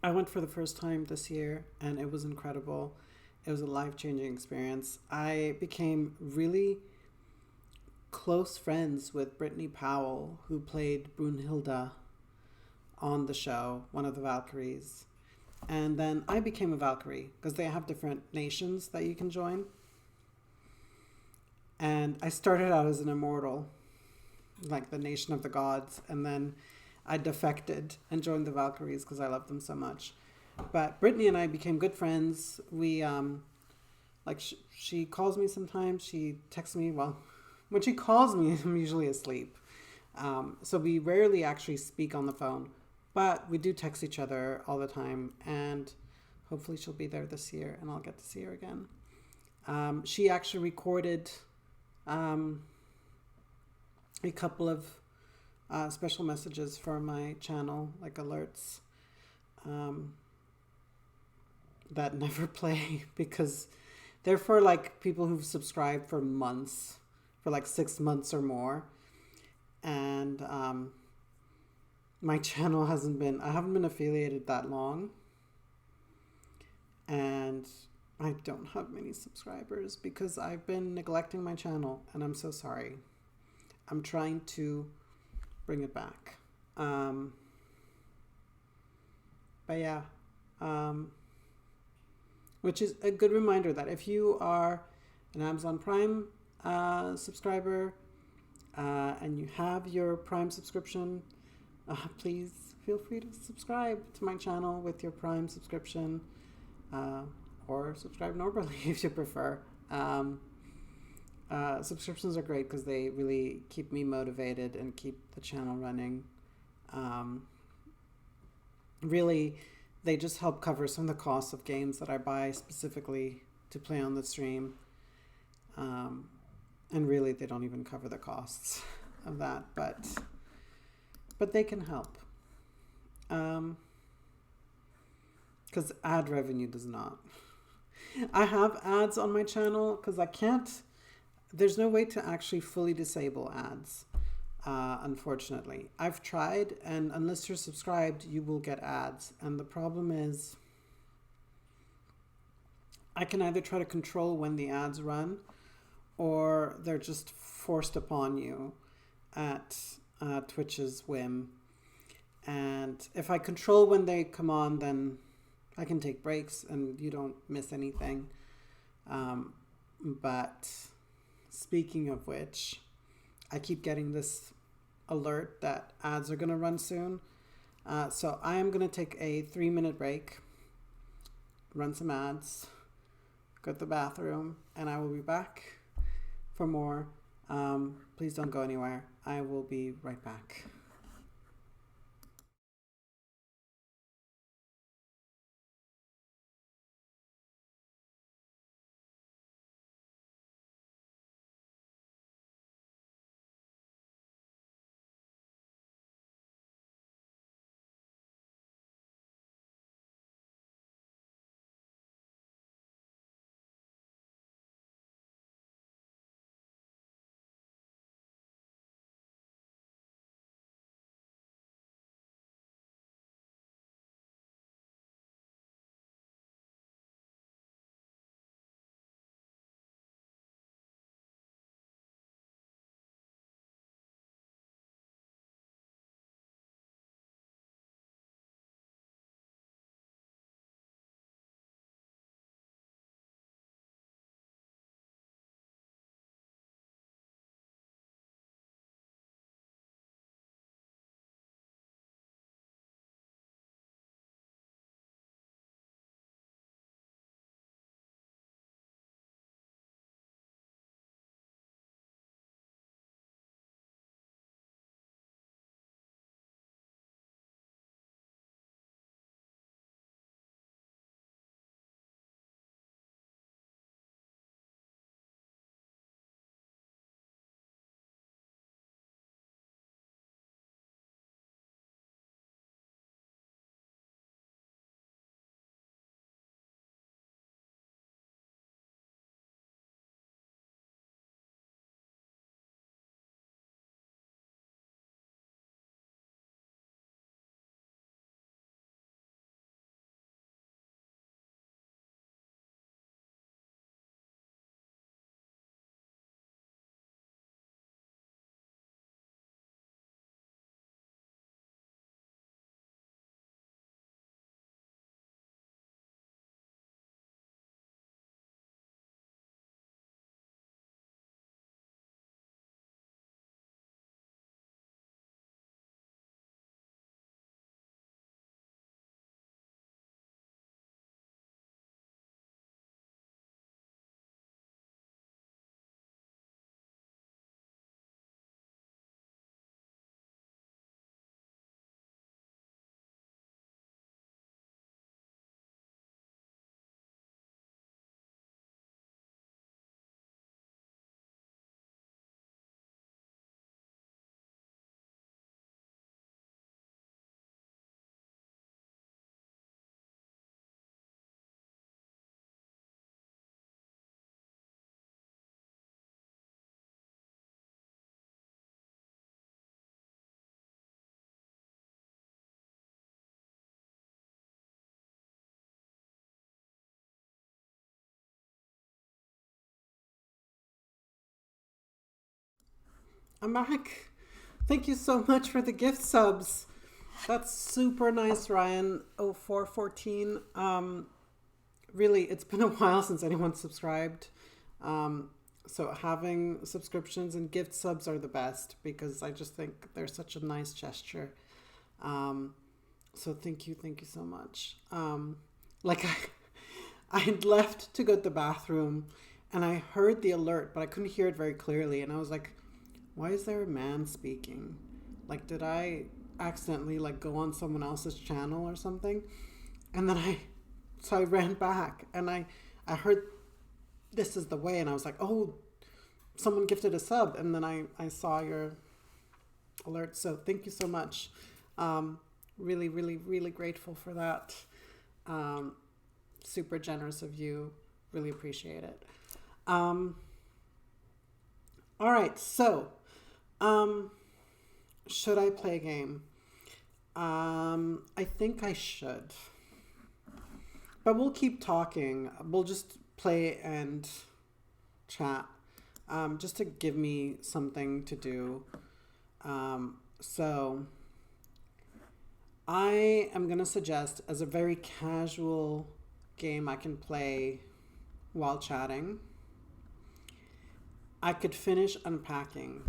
I went for the first time this year, and it was incredible. It was a life-changing experience. I became really close friends with Brittany Powell, who played Brunhilde on the show, one of the Valkyries. And then I became a Valkyrie because they have different nations that you can join. And I started out as an immortal, like the nation of the gods. And then I defected and joined the Valkyries because I loved them so much. But Brittany and I became good friends. We, she calls me sometimes. She texts me. Well, when she calls me, I'm usually asleep. So we rarely actually speak on the phone. But we do text each other all the time. And hopefully she'll be there this year and I'll get to see her again. She actually recorded a couple of special messages for my channel, like alerts, that never play because they're for like people who've subscribed for months, for like 6 months or more. And my channel I haven't been affiliated that long. And I don't have many subscribers because I've been neglecting my channel, and I'm so sorry. I'm trying to bring it back. But yeah, which is a good reminder that if you are an Amazon Prime subscriber and you have your Prime subscription, please feel free to subscribe to my channel with your Prime subscription. Or subscribe normally if you prefer. Subscriptions are great because they really keep me motivated and keep the channel running. Really, they just help cover some of the costs of games that I buy specifically to play on the stream. And really, they don't even cover the costs of that, but they can help. Because ad revenue does not. I have ads on my channel because there's no way to actually fully disable ads, unfortunately. I've tried, and unless you're subscribed, you will get ads. And the problem is, I can either try to control when the ads run, or they're just forced upon you at Twitch's whim. And if I control when they come on, then I can take breaks and you don't miss anything. But speaking of which, I keep getting this alert that ads are going to run soon. So I am going to take a 3-minute break, run some ads, go to the bathroom, and I will be back for more. Please don't go anywhere. I will be right back. I'm back. Thank you so much for the gift subs. That's super nice, Ryan. 0414. Really, it's been a while since anyone subscribed. So having subscriptions and gift subs are the best because I just think they're such a nice gesture. So thank you so much. Like I had left to go to the bathroom and I heard the alert, but I couldn't hear it very clearly. And I was like, why is there a man speaking? Like, did I accidentally like go on someone else's channel or something? And then so I ran back and I heard this is the way. And I was like, oh, someone gifted a sub. And then I saw your alert. So thank you so much. Really, really, really grateful for that. Super generous of you. Really appreciate it. All right. So, should I play a game? I think I should. But we'll keep talking. We'll just play and chat. Just to give me something to do. So I am going to suggest as a very casual game I can play while chatting. I could finish Unpacking.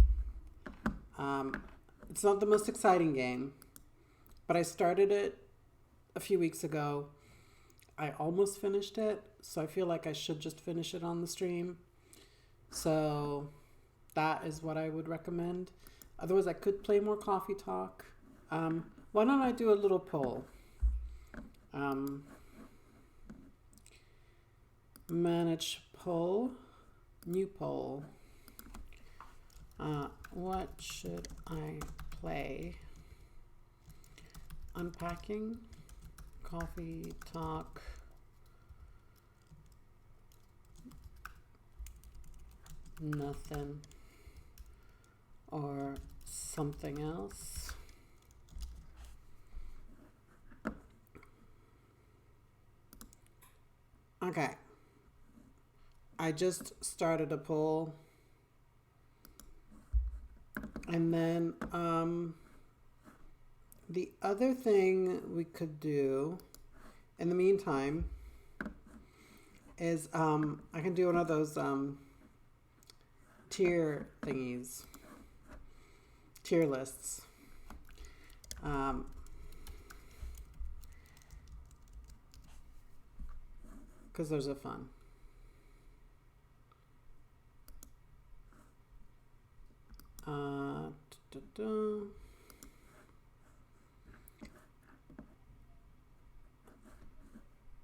It's not the most exciting game, but I started it a few weeks ago. I almost finished it, so I feel like I should just finish it on the stream. So that is what I would recommend. Otherwise, I could play more Coffee Talk. Why don't I do a little poll? Manage poll, new poll. What should I play? Unpacking, Coffee Talk, nothing, or something else. Okay. I just started a poll. And then the other thing we could do in the meantime is I can do one of those tier thingies, tier lists. Because those are fun.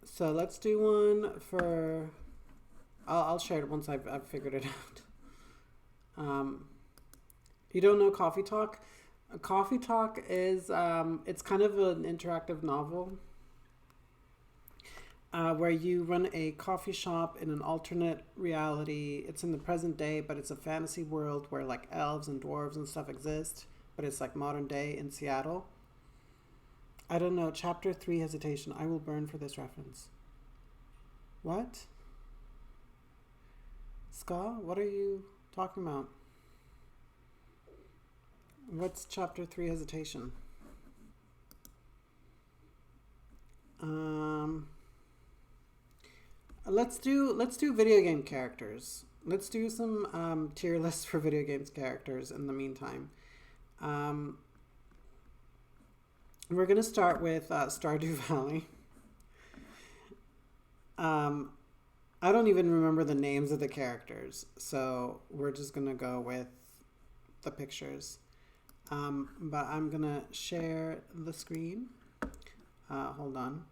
So let's do one for. I'll share it once I've figured it out. You don't know Coffee Talk? Coffee Talk is it's kind of an interactive novel. Where you run a coffee shop in an alternate reality. It's in the present day, but it's a fantasy world where like elves and dwarves and stuff exist, but it's like modern day in Seattle. I don't know. Chapter 3, hesitation. I will burn for this reference. What? Ska? What are you talking about? What's chapter 3, hesitation? Let's do video game characters. Let's do some tier lists for video games characters in the meantime. We're gonna start with Stardew Valley. I don't even remember the names of the characters, so we're just gonna go with the pictures. But I'm gonna share the screen. Hold on.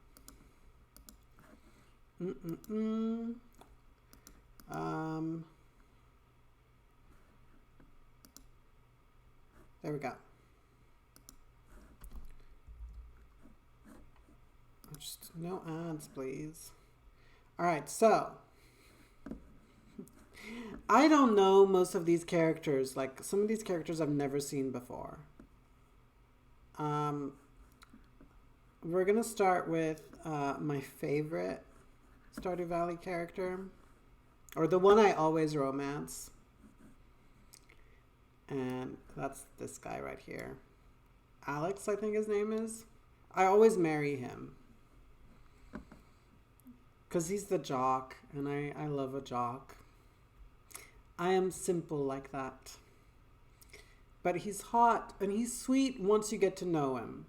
There we go. Just no ads, please. All right, so I don't know most of these characters. Like some of these characters I've never seen before. We're gonna start with my favorite Stardew Valley character, or the one I always romance. And that's this guy right here. Alex, I think his name is. I always marry him. Because he's the jock, and I love a jock. I am simple like that. But he's hot, and he's sweet once you get to know him.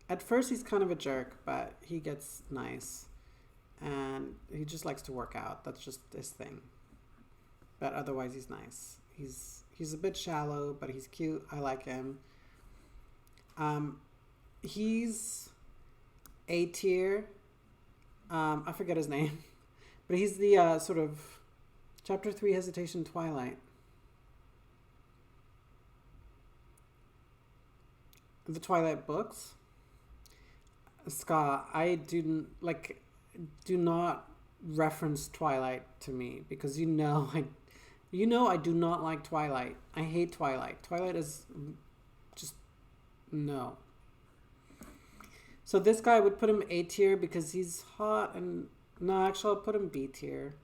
At first, he's kind of a jerk, but he gets nice. And he just likes to work out. That's just his thing. But otherwise, he's nice. He's a bit shallow, but he's cute. I like him. He's A tier. I forget his name. But he's the sort of Chapter 3 Hesitation Twilight. The Twilight books. Scott, I do not reference Twilight to me because I do not like Twilight. I hate Twilight. Twilight is just no. So this guy would put him A tier because he's hot, and no, actually I'll put him B tier.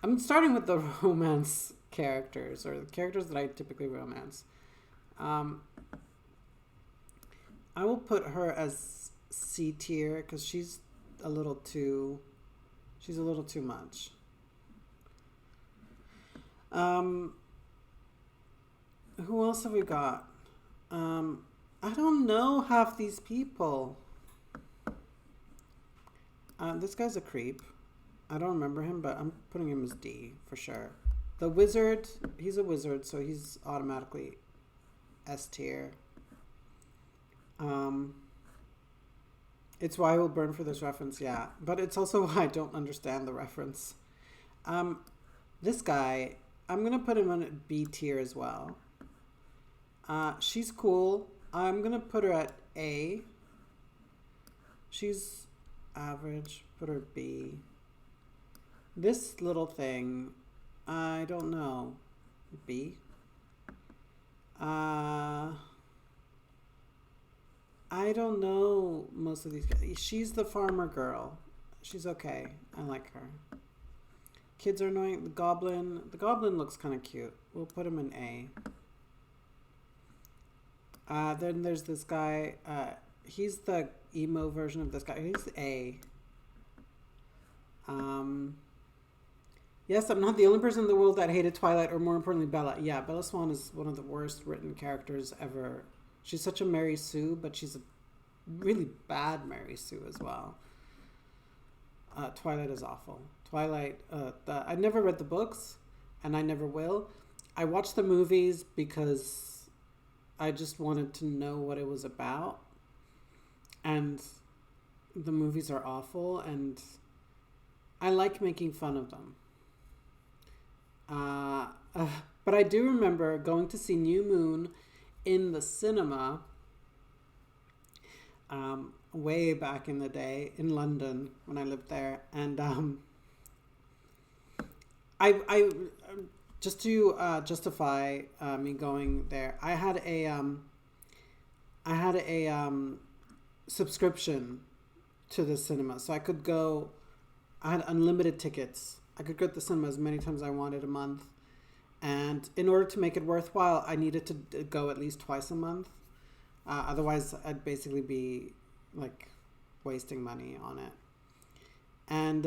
I'm starting with the romance characters, or the characters that I typically romance. I will put her as C tier because she's a little too much. Who else have we got? I don't know half these people. This guy's a creep. I don't remember him, but I'm putting him as D for sure. The wizard, he's a wizard, so he's automatically S tier. It's why I will burn for this reference, yeah. But it's also why I don't understand the reference. This guy, I'm going to put him on B tier as well. She's cool. I'm going to put her at A. She's average. Put her B. This little thing, I don't know. B. I don't know most of these guys. She's the farmer girl. She's okay. I like her. Kids are annoying. The goblin looks kind of cute. We'll put him in A. Then there's this guy. He's the emo version of this guy. He's A. Yes, I'm not the only person in the world that hated Twilight, or more importantly, Bella. Yeah, Bella Swan is one of the worst written characters ever. She's such a Mary Sue, but she's a really bad Mary Sue as well. Twilight is awful. Twilight, I never read the books, and I never will. I watched the movies because I just wanted to know what it was about. And the movies are awful, and I like making fun of them. But I do remember going to see New Moon in the cinema way back in the day in London when I lived there, and I just to justify me going there, I had a subscription to the cinema, so I could go. I had unlimited tickets. I could go to the cinema as many times as I wanted a month. And in order to make it worthwhile, I needed to go at least twice a month. Otherwise, I'd basically be like wasting money on it. And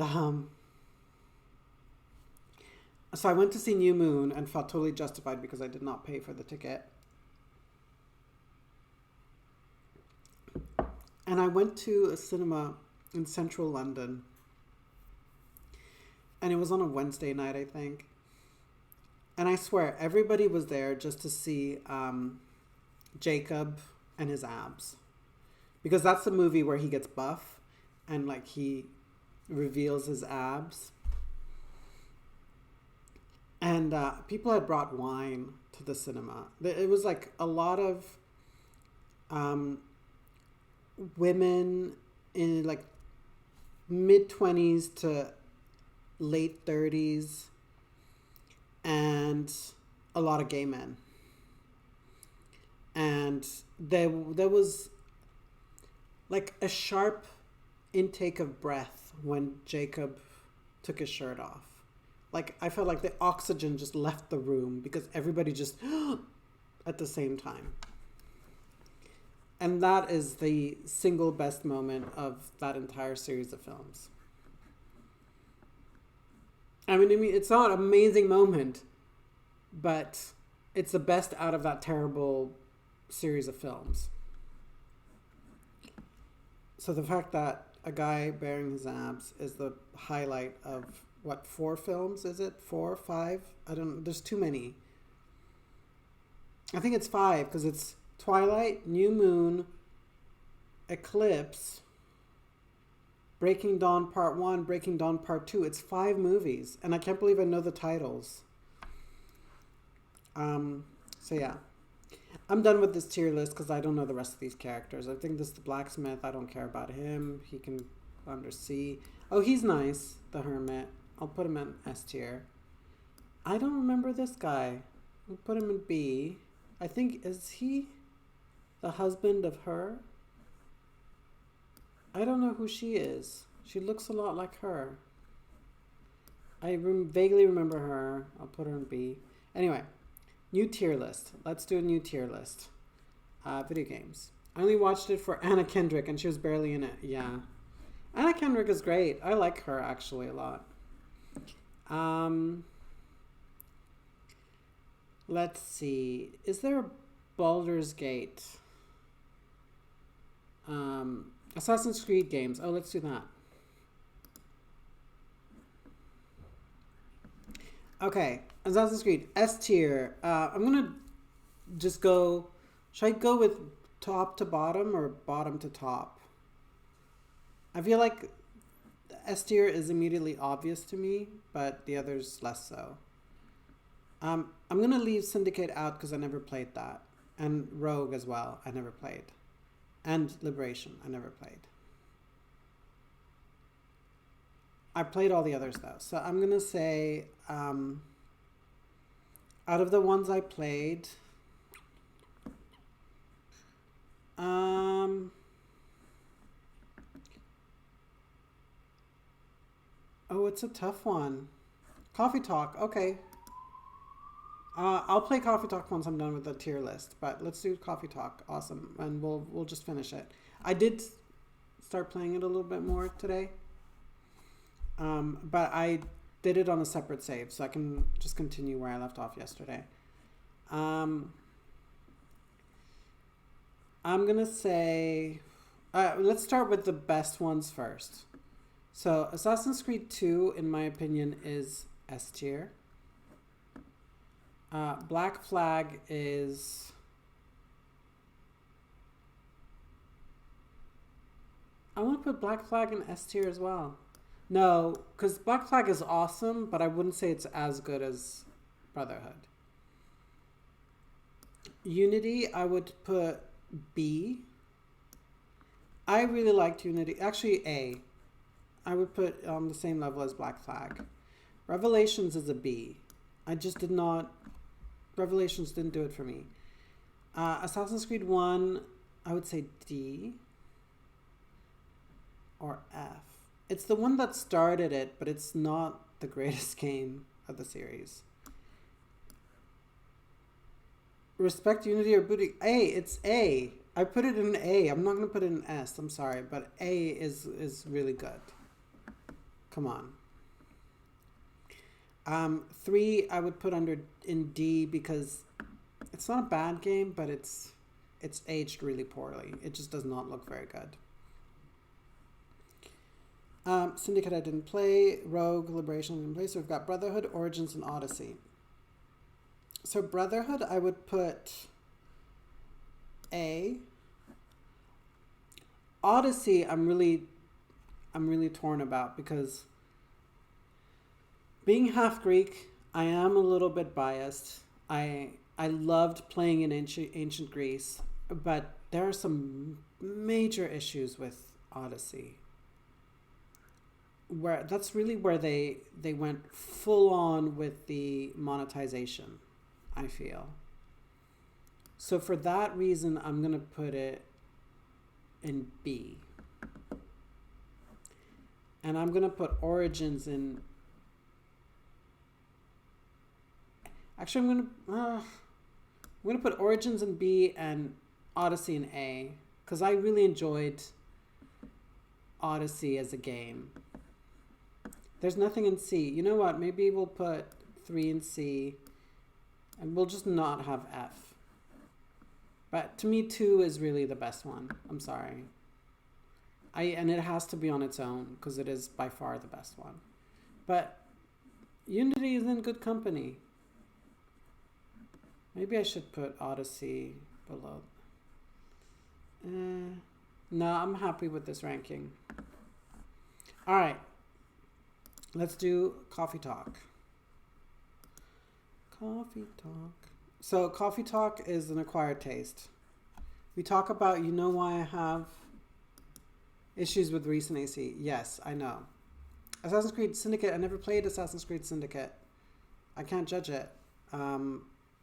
so I went to see New Moon and felt totally justified because I did not pay for the ticket. And I went to a cinema in central London. And it was on a Wednesday night, I think. And I swear, everybody was there just to see Jacob and his abs. Because that's the movie where he gets buff and like he reveals his abs. And people had brought wine to the cinema. It was like a lot of women in like mid-20s to late 30s, and a lot of gay men. And there was like a sharp intake of breath when Jacob took his shirt off. Like, I felt like the oxygen just left the room because everybody just at the same time. And that is the single best moment of that entire series of films. I mean, it's not an amazing moment, but it's the best out of that terrible series of films. So the fact that a guy bearing his abs is the highlight of what, 4 films is it? 4, 5? I don't know. There's too many. I think it's 5 because it's Twilight, New Moon, Eclipse, Breaking Dawn Part 1, Breaking Dawn Part 2. It's 5 movies, and I can't believe I know the titles. So yeah. I'm done with this tier list because I don't know the rest of these characters. I think this is the blacksmith. I don't care about him. He can go under C. Oh, he's nice, the hermit. I'll put him in S tier. I don't remember this guy. We'll put him in B. I think, is he the husband of her? I don't know who she is. She looks a lot like her. I vaguely remember her. I'll put her in B. Anyway, new tier list. Let's do a new tier list. Video games. I only watched it for Anna Kendrick and she was barely in it. Yeah. Anna Kendrick is great. I like her actually a lot. Let's see. Is there a Baldur's Gate? Assassin's Creed games. Oh, let's do that. Okay, Assassin's Creed S tier. I'm gonna just go. Should I go with top to bottom or bottom to top? I feel like S tier is immediately obvious to me, but the others less so. I'm gonna leave Syndicate out because I never played that, and Rogue as well. I never played, and Liberation. I never played. I played all the others though, so I'm gonna say out of the ones I played, oh, it's a tough one. Coffee Talk, okay. I'll play Coffee Talk once I'm done with the tier list, but let's do Coffee Talk. Awesome, and we'll just finish it. I did start playing it a little bit more today. But I did it on a separate save, so I can just continue where I left off yesterday. I'm gonna say, let's start with the best ones first. So Assassin's Creed 2, in my opinion, is S tier. Black Flag is... I want to put Black Flag in S tier as well. No, because Black Flag is awesome, but I wouldn't say it's as good as Brotherhood. Unity, I would put B. I really liked Unity. Actually, A. I would put on the same level as Black Flag. Revelations is a B. I just did not... Revelations didn't do it for me. Assassin's Creed 1, I would say D. Or F. It's the one that started it, but it's not the greatest game of the series. Respect, Unity, or Booty. A, it's A. I put it in A. I'm not going to put it in S. I'm sorry, but A is really good. Come on. 3, I would put in D because it's not a bad game, but it's aged really poorly. It just does not look very good. Syndicate I didn't play. Rogue, Liberation I didn't play. So we've got Brotherhood, Origins, and Odyssey. So Brotherhood I would put A. Odyssey I'm really torn about because being half Greek, I am a little bit biased. I loved playing in ancient Greece, but there are some major issues with Odyssey. Where that's really where they went full on with the monetization, I feel. So for that reason, I'm gonna put it in B. And I'm gonna put Origins in Actually, I'm gonna put Origins in B and Odyssey in A, because I really enjoyed Odyssey as a game. There's nothing in C. You know what? Maybe we'll put 3 in C, and we'll just not have F. But to me, 2 is really the best one. I'm sorry. And it has to be on its own, because it is by far the best one. But Unity is in good company. Maybe I should put Odyssey below. No, I'm happy with this ranking. All right. Let's do Coffee Talk. Coffee Talk. So Coffee Talk is an acquired taste. We talk about, you know why I have issues with recent AC. Yes, I know. Assassin's Creed Syndicate, I never played Assassin's Creed Syndicate. I can't judge it.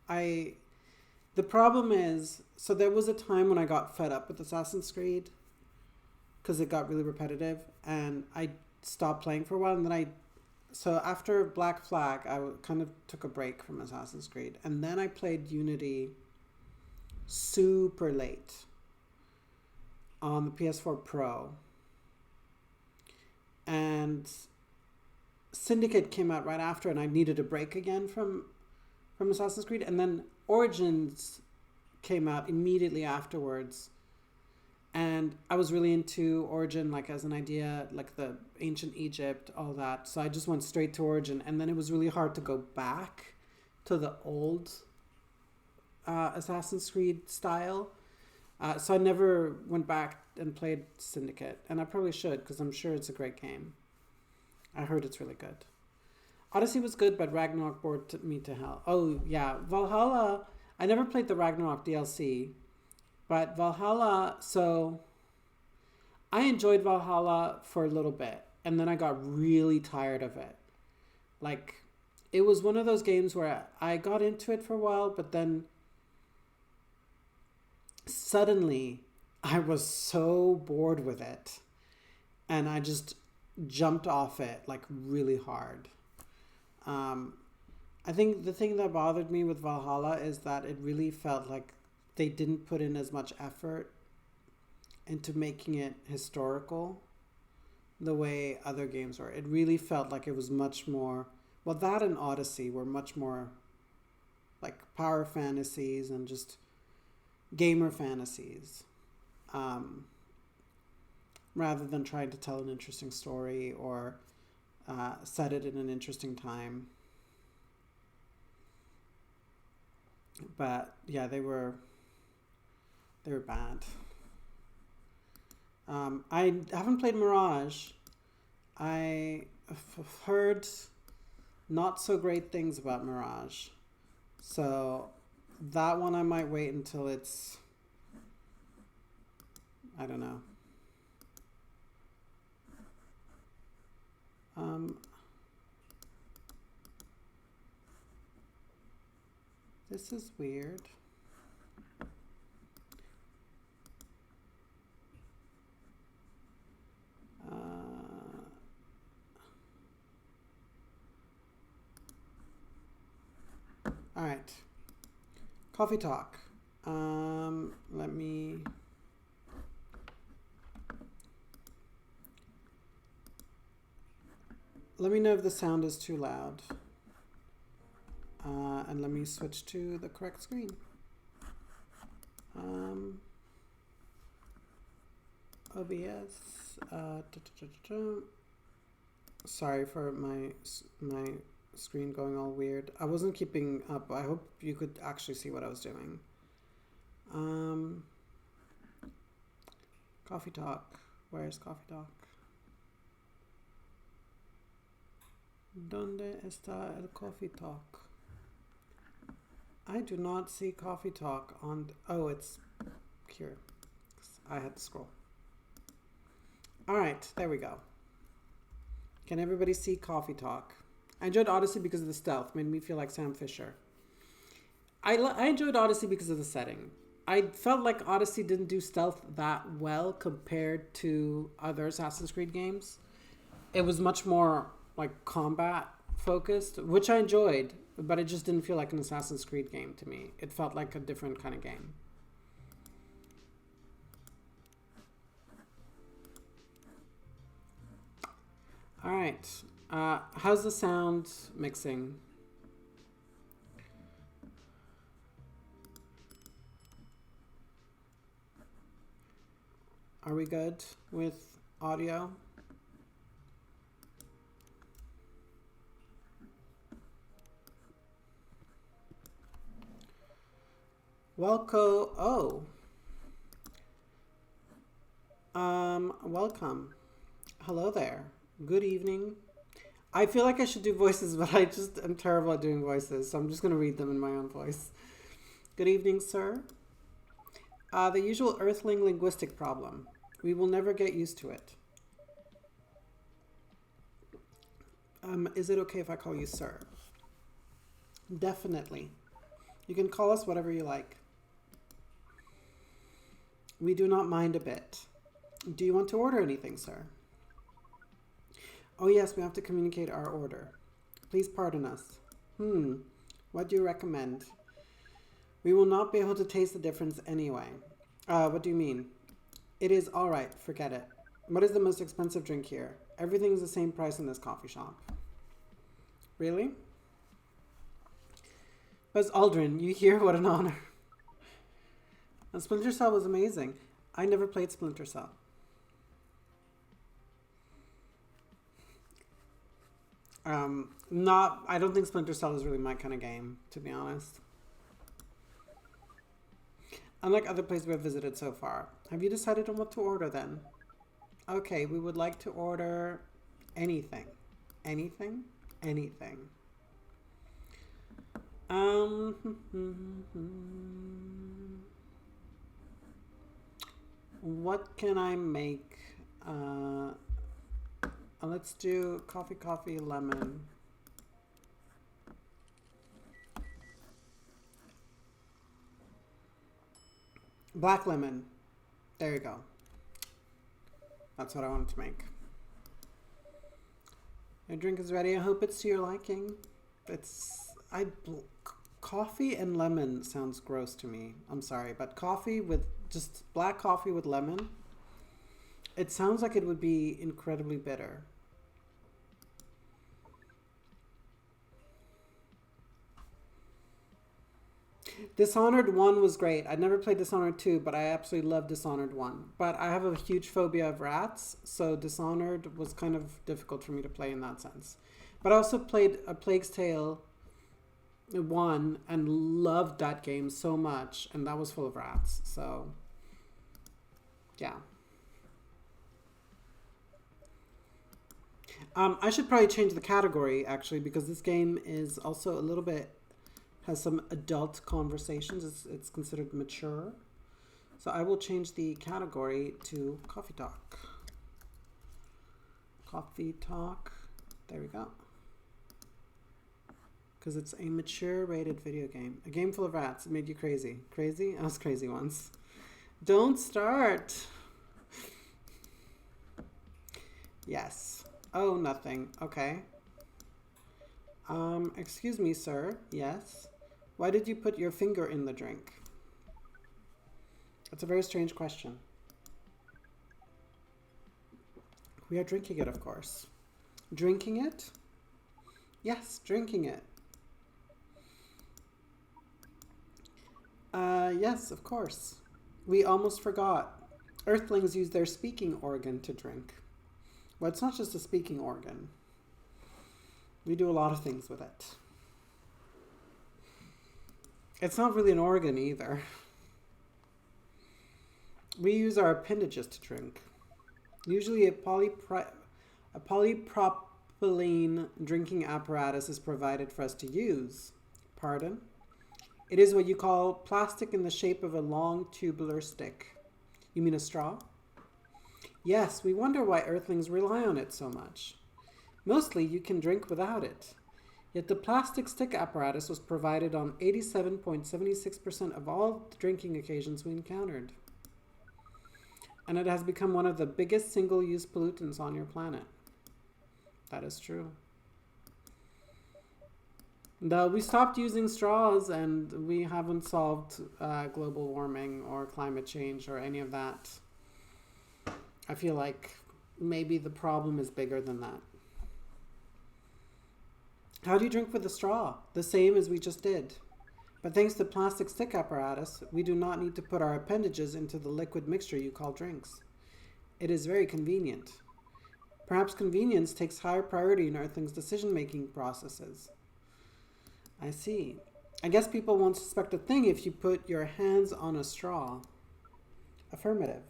The problem is, so there was a time when I got fed up with Assassin's Creed because it got really repetitive, and I stopped playing for a while, and then so after Black Flag, I kind of took a break from Assassin's Creed, and then I played Unity super late on the PS4 Pro, and Syndicate came out right after, and I needed a break again from Assassin's Creed, and then Origins came out immediately afterwards, and I was really into Origin, like as an idea, like the ancient Egypt, all that. So I just went straight to Origin, and then it was really hard to go back to the old Assassin's Creed style. So I never went back and played Syndicate, and I probably should, because I'm sure it's a great game. I heard it's really good. Odyssey was good, but Ragnarok bored me to hell. Oh, yeah. Valhalla, I never played the Ragnarok DLC, but Valhalla, so I enjoyed Valhalla for a little bit, and then I got really tired of it. Like, it was one of those games where I got into it for a while, but then suddenly I was so bored with it, and I just jumped off it, like, really hard. I think the thing that bothered me with Valhalla is that it really felt like they didn't put in as much effort into making it historical the way other games were. It really felt like it was much more, well, that and Odyssey were much more like power fantasies and just gamer fantasies, rather than trying to tell an interesting story or set it in an interesting time. But yeah, they were bad. I haven't played Mirage. I've heard not so great things about Mirage, so that one I might wait until it's, I don't know. This is weird. All right. Coffee Talk. Let me know if the sound is too loud. And let me switch to the correct screen. OBS. Sorry for my screen going all weird. I wasn't keeping up. I hope you could actually see what I was doing. Coffee Talk. Where's Coffee Talk? ¿Dónde está el Coffee Talk? I do not see Coffee Talk on... Oh, it's here. I had to scroll. All right, there we go. Can everybody see Coffee Talk? I enjoyed Odyssey because of the stealth. Made me feel like Sam Fisher. I enjoyed Odyssey because of the setting. I felt like Odyssey didn't do stealth that well compared to other Assassin's Creed games. It was much more like combat focused, which I enjoyed. but it just didn't feel like an Assassin's Creed game to me. It felt like a different kind of game. All right. How's the sound mixing? Are we good with audio? Welcome. Hello there. Good evening. I feel like I should do voices, but I just am terrible at doing voices, so I'm just going to read them in my own voice. Good evening, sir. The usual Earthling linguistic problem. We will never get used to it. Is it okay if I call you sir? Definitely. You can call us whatever you like. We do not mind a bit. Do you want to order anything, sir? Oh yes, we have to communicate our order. Please pardon us. What do you recommend? We will not be able to taste the difference anyway. What do you mean? It is all right, forget it. What is the most expensive drink here? Everything is the same price in this coffee shop. Really? Buzz Aldrin, you hear? What an honor. And Splinter Cell was amazing. I never played Splinter Cell. I don't think Splinter Cell is really my kind of game, to be honest. Unlike other places we have visited so far. Have you decided on what to order then? Okay, we would like to order anything. Anything? Anything. What can I make? Let's do coffee, lemon. Black lemon. There you go. That's what I wanted to make. Your drink is ready. I hope it's to your liking. Coffee and lemon sounds gross to me. I'm sorry, but coffee with just black coffee with lemon. It sounds like it would be incredibly bitter. Dishonored 1 was great. I'd never played Dishonored 2, but I absolutely loved Dishonored 1. But I have a huge phobia of rats, so Dishonored was kind of difficult for me to play in that sense. But I also played A Plague's Tale 1 and loved that game so much, and that was full of rats. So, yeah. I should probably change the category, actually, because this game is also a little bit, has some adult conversations. It's considered mature. So I will change the category to Coffee Talk. Coffee Talk. There we go. Because it's a mature rated video game. A game full of rats. It made you crazy. Crazy? I was crazy once. Don't start. Yes. Oh, nothing. Okay. Excuse me, sir. Yes. Why did you put your finger in the drink? That's a very strange question. We are drinking it, of course. Drinking it? Yes, drinking it. Yes, of course. We almost forgot. Earthlings use their speaking organ to drink. Well, it's not just a speaking organ. We do a lot of things with it. It's not really an organ either. We use our appendages to drink. Usually a polypropylene drinking apparatus is provided for us to use. Pardon? It is what you call plastic in the shape of a long tubular stick. You mean a straw? Yes, we wonder why Earthlings rely on it so much. Mostly you can drink without it. Yet the plastic stick apparatus was provided on 87.76% of all drinking occasions we encountered. And it has become one of the biggest single-use pollutants on your planet. That is true. No, we stopped using straws and we haven't solved global warming or climate change or any of that. I feel like maybe the problem is bigger than that. How do you drink with a straw? The same as we just did. But thanks to plastic stick apparatus, we do not need to put our appendages into the liquid mixture you call drinks. It is very convenient. Perhaps convenience takes higher priority in Earthling's decision-making processes. I see. I guess people won't suspect a thing if you put your hands on a straw. Affirmative.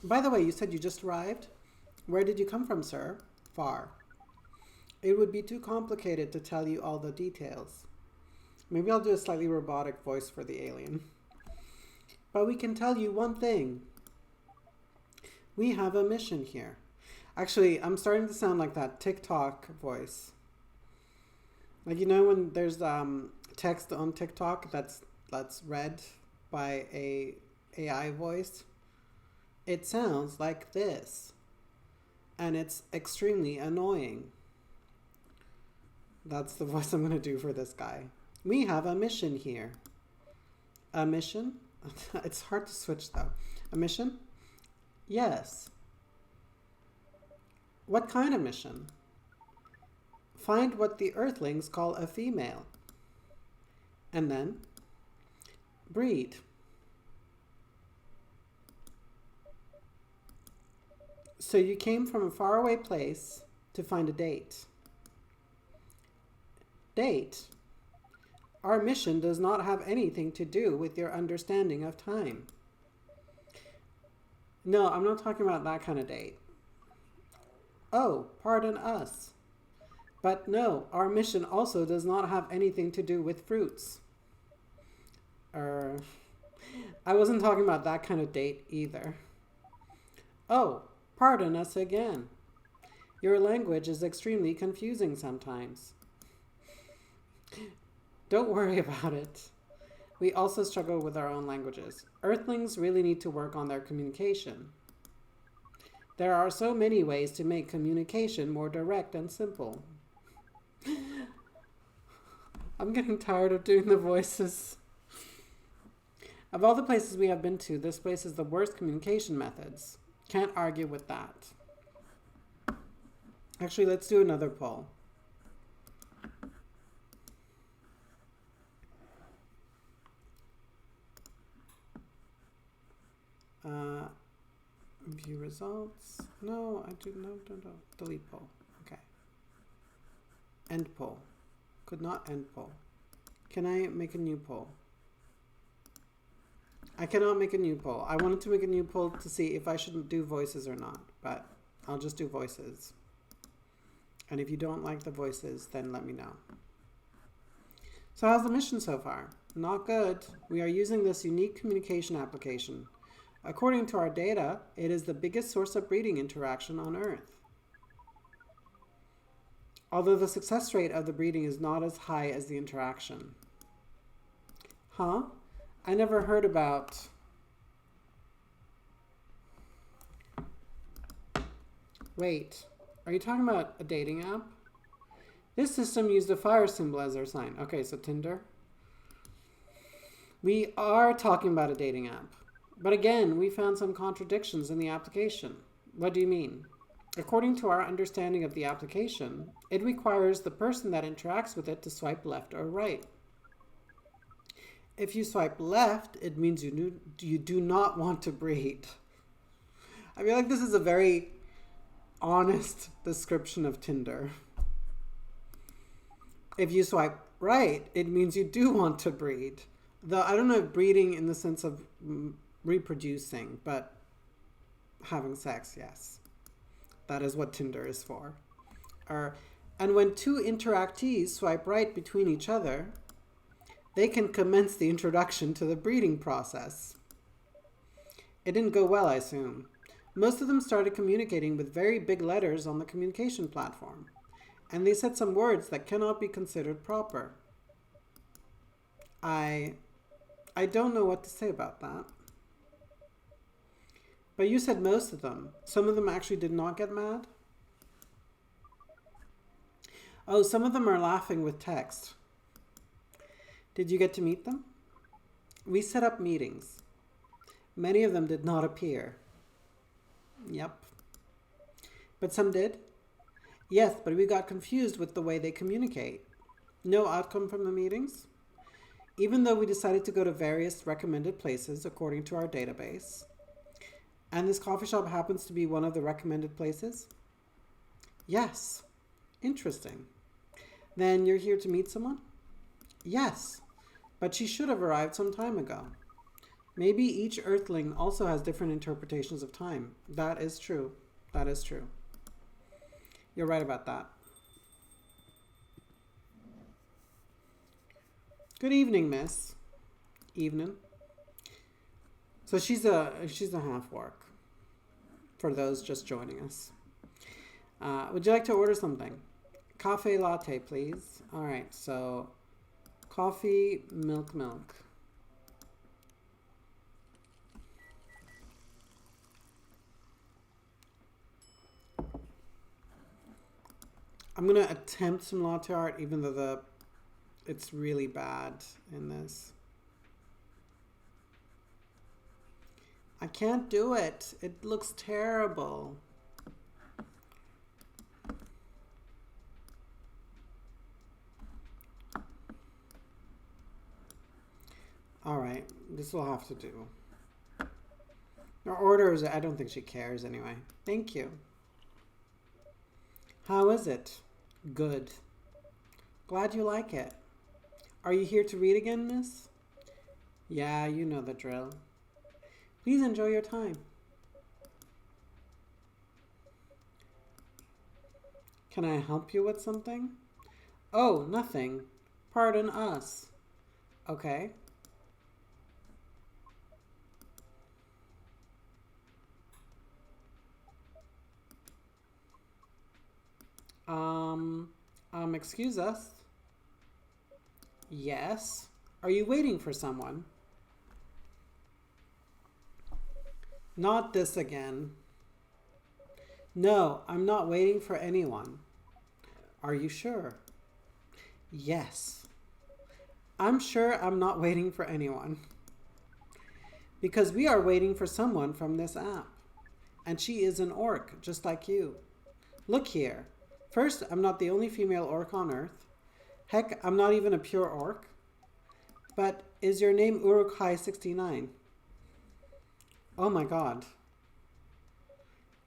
By the way, you said you just arrived? Where did you come from, sir? Far. It would be too complicated to tell you all the details. Maybe I'll do a slightly robotic voice for the alien. But we can tell you one thing. We have a mission here. Actually, I'm starting to sound like that TikTok voice. Like, you know when there's text on TikTok that's read by a AI voice? It sounds like this. And it's extremely annoying. That's the voice I'm going to do for this guy. We have a mission here. A mission? It's hard to switch though. A mission? Yes. What kind of mission? Find what the Earthlings call a female. And then? Breed. So you came from a faraway place to find a date. Date? Our mission does not have anything to do with your understanding of time. No, I'm not talking about that kind of date. Oh, pardon us. But no, our mission also does not have anything to do with fruits. I wasn't talking about that kind of date either. Oh, pardon us again. Your language is extremely confusing sometimes. Don't worry about it. We also struggle with our own languages. Earthlings really need to work on their communication. There are so many ways to make communication more direct and simple. I'm getting tired of doing the voices. Of all the places we have been to, this place is the worst communication methods. Can't argue with that. Actually, let's do another poll. View results. No, I do no. Delete poll. Okay. End poll. Could not end poll. Can I make a new poll? I cannot make a new poll. I wanted to make a new poll to see if I shouldn't do voices or not, but I'll just do voices. And if you don't like the voices, then let me know. So how's the mission so far? Not good. We are using this unique communication application. According to our data, it is the biggest source of breeding interaction on Earth. Although the success rate of the breeding is not as high as the interaction. Huh? I never heard about... Wait, are you talking about a dating app? This system used a fire symbol as their sign. Okay, so Tinder. We are talking about a dating app. But again, we found some contradictions in the application. What do you mean? According to our understanding of the application, it requires the person that interacts with it to swipe left or right. If you swipe left, it means you do not want to breed. I feel like this is a very honest description of Tinder. If you swipe right, it means you do want to breed. Though I don't know if breeding in the sense of reproducing, but having sex, yes. That is what Tinder is for. And when two interactees swipe right between each other, they can commence the introduction to the breeding process. It didn't go well, I assume. Most of them started communicating with very big letters on the communication platform, and they said some words that cannot be considered proper. I don't know what to say about that. But you said most of them. Some of them actually did not get mad? Oh, some of them are laughing with text. Did you get to meet them? We set up meetings. Many of them did not appear. Yep. But some did? Yes, but we got confused with the way they communicate. No outcome from the meetings? Even though we decided to go to various recommended places according to our database. And this coffee shop happens to be one of the recommended places? Yes. Interesting. Then you're here to meet someone? Yes. But she should have arrived some time ago. Maybe each Earthling also has different interpretations of time. That is true. That is true. You're right about that. Good evening, miss. Evening. So she's a half-orc, for those just joining us. Would you like to order something? Cafe latte, please. All right, so coffee, milk. I'm going to attempt some latte art, even though it's really bad in this. I can't do it. It looks terrible. All right, this will have to do. Our orders, I don't think she cares anyway. Thank you. How is it? Good. Glad you like it. Are you here to read again, miss? Yeah, you know the drill. Please enjoy your time. Can I help you with something? Oh, nothing. Pardon us. Okay. Excuse us. Yes. Are you waiting for someone? Not this again. No, I'm not waiting for anyone. Are you sure? Yes. I'm sure I'm not waiting for anyone. Because we are waiting for someone from this app. And she is an orc, just like you. Look here. First, I'm not the only female orc on Earth. Heck, I'm not even a pure orc. But is your name Uruk-hai-69? Oh my god.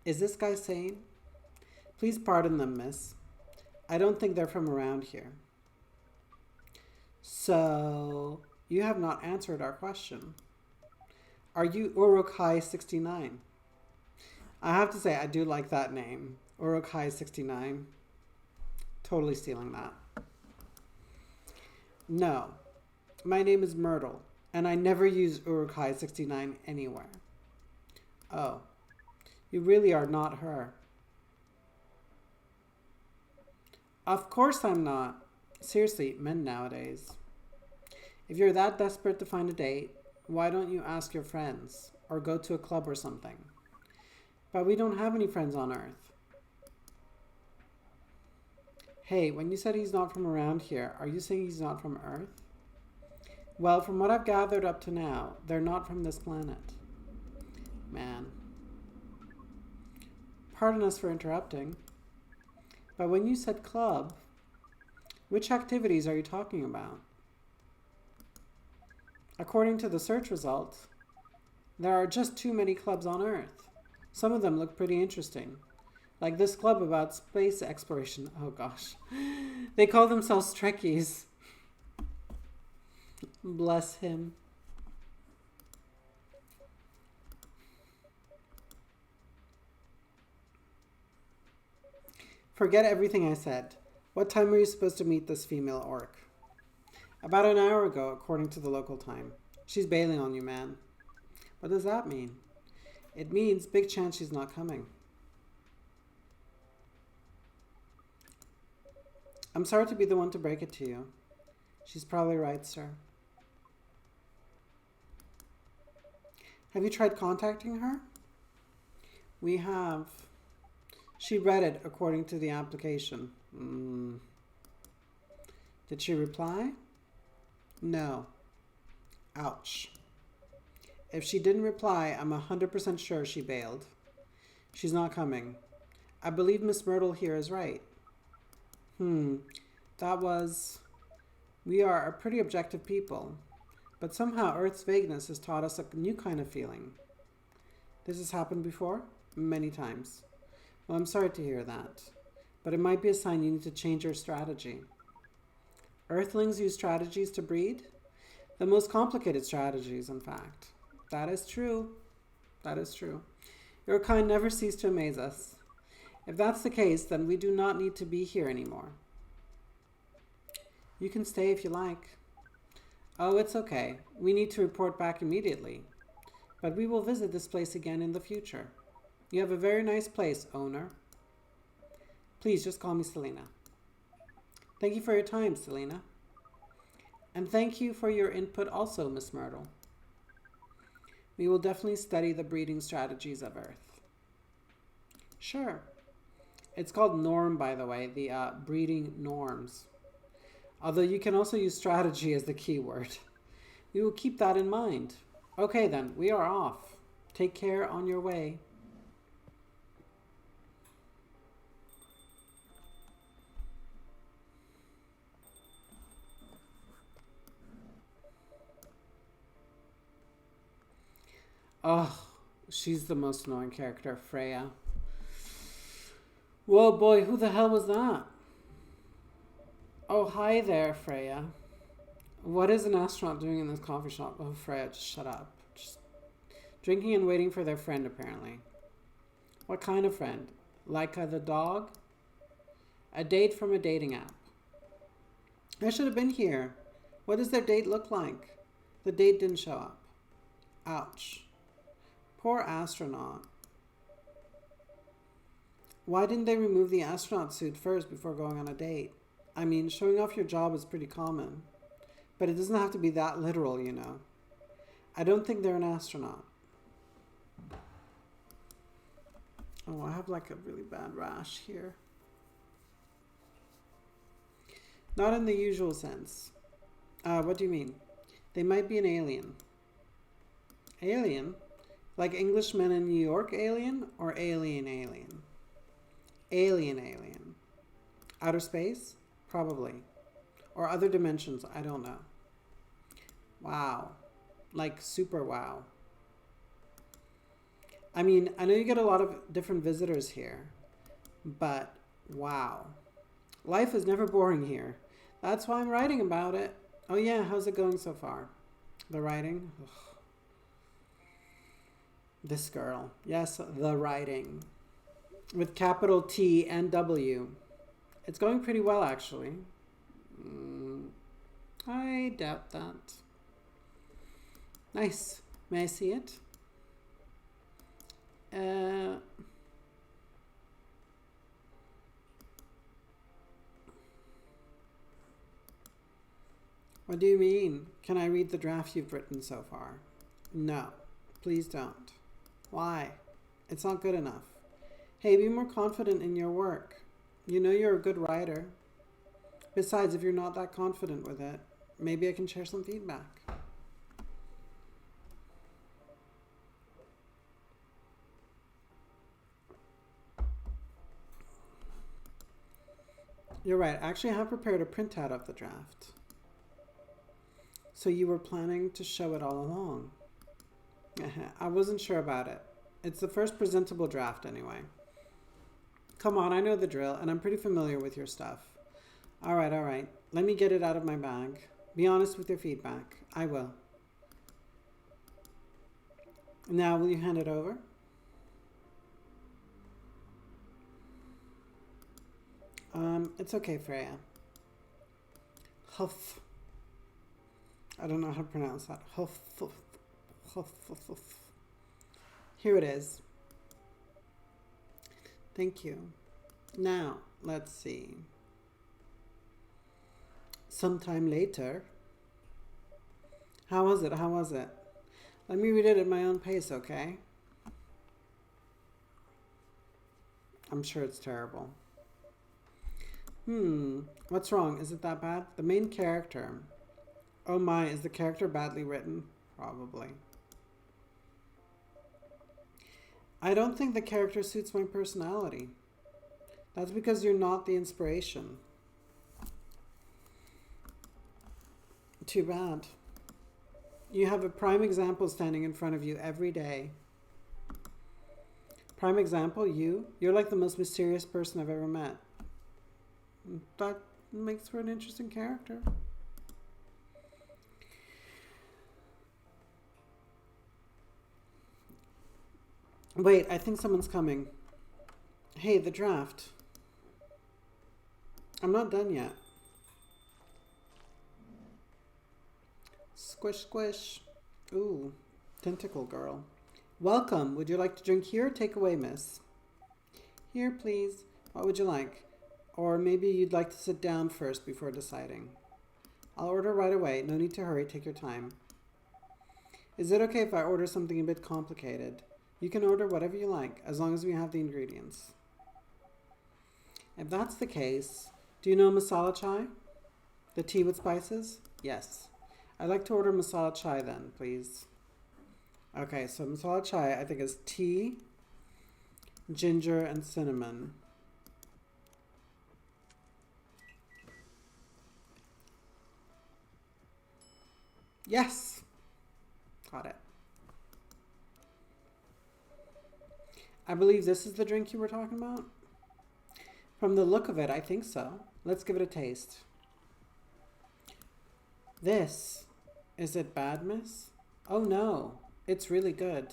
Is this guy sane? Please pardon them, miss. I don't think they're from around here. So, you have not answered our question. Are you Uruk-hai-69? I have to say, I do like that name. Uruk-hai-69. Totally stealing that. No. My name is Myrtle, and I never use Uruk-hai-69 anywhere. Oh. You really are not her. Of course I'm not. Seriously, men nowadays. If you're that desperate to find a date, why don't you ask your friends, or go to a club or something? But we don't have any friends on Earth. Hey, when you said he's not from around here, are you saying he's not from Earth? Well, from what I've gathered up to now, they're not from this planet. Man. Pardon us for interrupting. But when you said club, which activities are you talking about? According to the search results, there are just too many clubs on Earth. Some of them look pretty interesting. Like this club about space exploration. Oh gosh. They call themselves Trekkies. Bless him. Forget everything I said. What time were you supposed to meet this female orc? About an hour ago, according to the local time. She's bailing on you, man. What does that mean? It means big chance she's not coming. I'm sorry to be the one to break it to you. She's probably right, sir. Have you tried contacting her? We have. She read it according to the application. Did she reply? No. Ouch. If she didn't reply, I'm 100% sure she bailed. She's not coming. I believe Miss Myrtle here is right. That was... We are a pretty objective people, but somehow Earth's vagueness has taught us a new kind of feeling. This has happened before? Many times. Well, I'm sorry to hear that, but it might be a sign you need to change your strategy. Earthlings use strategies to breed? The most complicated strategies, in fact. That is true. That is true. Your kind never cease to amaze us. If that's the case, then we do not need to be here anymore. You can stay if you like. Oh, it's okay. We need to report back immediately. But we will visit this place again in the future. You have a very nice place, owner. Please just call me Selena. Thank you for your time, Selena. And thank you for your input also, Miss Myrtle. We will definitely study the breeding strategies of Earth. Sure. It's called norm, by the way, the breeding norms. Although you can also use strategy as the key word. We will keep that in mind. Okay then, we are off. Take care on your way. Oh, she's the most annoying character, Freya. Whoa, boy, who the hell was that? Oh, hi there, Freya. What is an astronaut doing in this coffee shop? Oh, Freya, just shut up. Just drinking and waiting for their friend, apparently. What kind of friend? Laika the dog? A date from a dating app. I should have been here. What does their date look like? The date didn't show up. Ouch. Poor astronaut. Why didn't they remove the astronaut suit first before going on a date? I mean, showing off your job is pretty common. But it doesn't have to be that literal, you know. I don't think they're an astronaut. Oh, I have like a really bad rash here. Not in the usual sense. What do you mean? They might be an alien. Alien? Like Englishmen in New York alien or alien alien? Alien alien. Outer space? Probably. Or other dimensions, I don't know. Wow. Like super wow. I mean, I know you get a lot of different visitors here, but wow. Life is never boring here. That's why I'm writing about it. Oh yeah, how's it going so far? The writing? Ugh. This girl. Yes, the writing. With capital T and W. It's going pretty well, actually. I doubt that. Nice. May I see it? What do you mean? Can I read the draft you've written so far? No. Please don't. Why? It's not good enough. Hey, be more confident in your work. You know you're a good writer. Besides, if you're not that confident with it, maybe I can share some feedback. You're right. Actually, I have prepared a printout of the draft. So you were planning to show it all along. I wasn't sure about it. It's the first presentable draft anyway. Come on, I know the drill, and I'm pretty familiar with your stuff. All right. Let me get it out of my bag. Be honest with your feedback. I will. Now, will you hand it over? It's okay, Freya. Huff. I don't know how to pronounce that. Huff. Here it is. Thank you. Now, let's see. Sometime later. How was it? Let me read it at my own pace, okay? I'm sure it's terrible. What's wrong? Is it that bad? The main character. Oh my, is the character badly written? Probably. I don't think the character suits my personality. That's because you're not the inspiration. Too bad. You have a prime example standing in front of you every day. Prime example, you? You're like the most mysterious person I've ever met. That makes for an interesting character. Wait, I think someone's coming. Hey, the draft. I'm not done yet. Squish, squish. Ooh, tentacle girl. Welcome. Would you like to drink here or take away, miss? Here, please. What would you like? Or maybe you'd like to sit down first before deciding. I'll order right away. No need to hurry. Take your time. Is it okay if I order something a bit complicated? You can order whatever you like, as long as we have the ingredients. If that's the case, do you know masala chai? The tea with spices? Yes. I'd like to order masala chai then, please. Okay, so masala chai I think is tea, ginger, and cinnamon. Yes! Got it. I believe this is the drink you were talking about? From the look of it, I think so. Let's give it a taste. This. Is it bad, miss? Oh no, it's really good.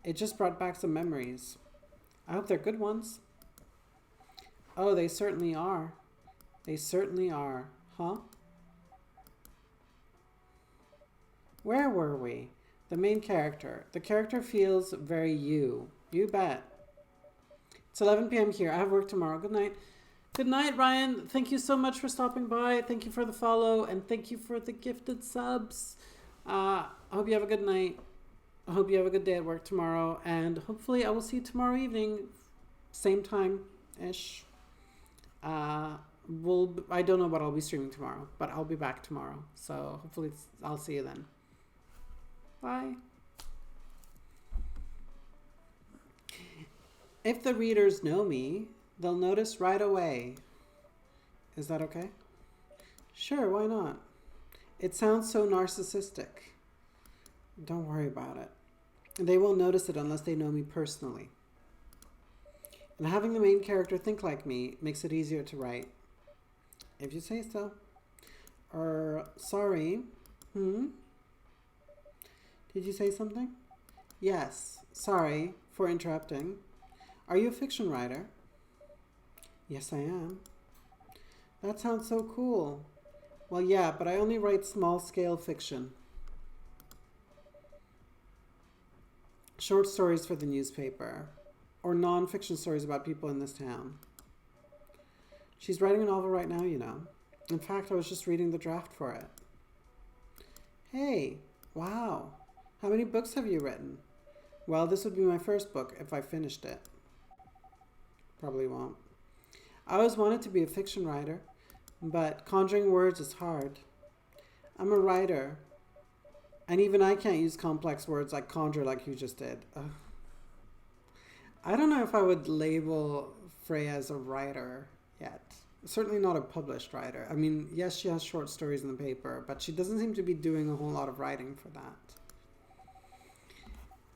It just brought back some memories. I hope they're good ones. Oh, they certainly are. They certainly are. Huh? Where were we? The main character. The character feels very you. You bet. It's 11 p.m. here. I have work tomorrow. Good night. Good night, Ryan. Thank you so much for stopping by. Thank you for the follow, and thank you for the gifted subs. I hope you have a good night. I hope you have a good day at work tomorrow, and hopefully I will see you tomorrow evening, same time-ish. I don't know what I'll be streaming tomorrow, but I'll be back tomorrow. So hopefully I'll see you then. Bye. If the readers know me, they'll notice right away. Is that okay? Sure, why not? It sounds so narcissistic. Don't worry about it. They won't notice it unless they know me personally. And having the main character think like me makes it easier to write. If you say so. Sorry. Did you say something? Yes. Sorry for interrupting. Are you a fiction writer? Yes, I am. That sounds so cool. Well, yeah, but I only write small-scale fiction. Short stories for the newspaper, or non-fiction stories about people in this town. She's writing a novel right now, you know. In fact, I was just reading the draft for it. Hey, wow. How many books have you written? Well, this would be my first book if I finished it. Probably won't. I always wanted to be a fiction writer, but conjuring words is hard. I'm a writer, and even I can't use complex words like conjure like you just did. I don't know if I would label Freya as a writer yet. Certainly not a published writer. I mean, yes, she has short stories in the paper, but she doesn't seem to be doing a whole lot of writing for that.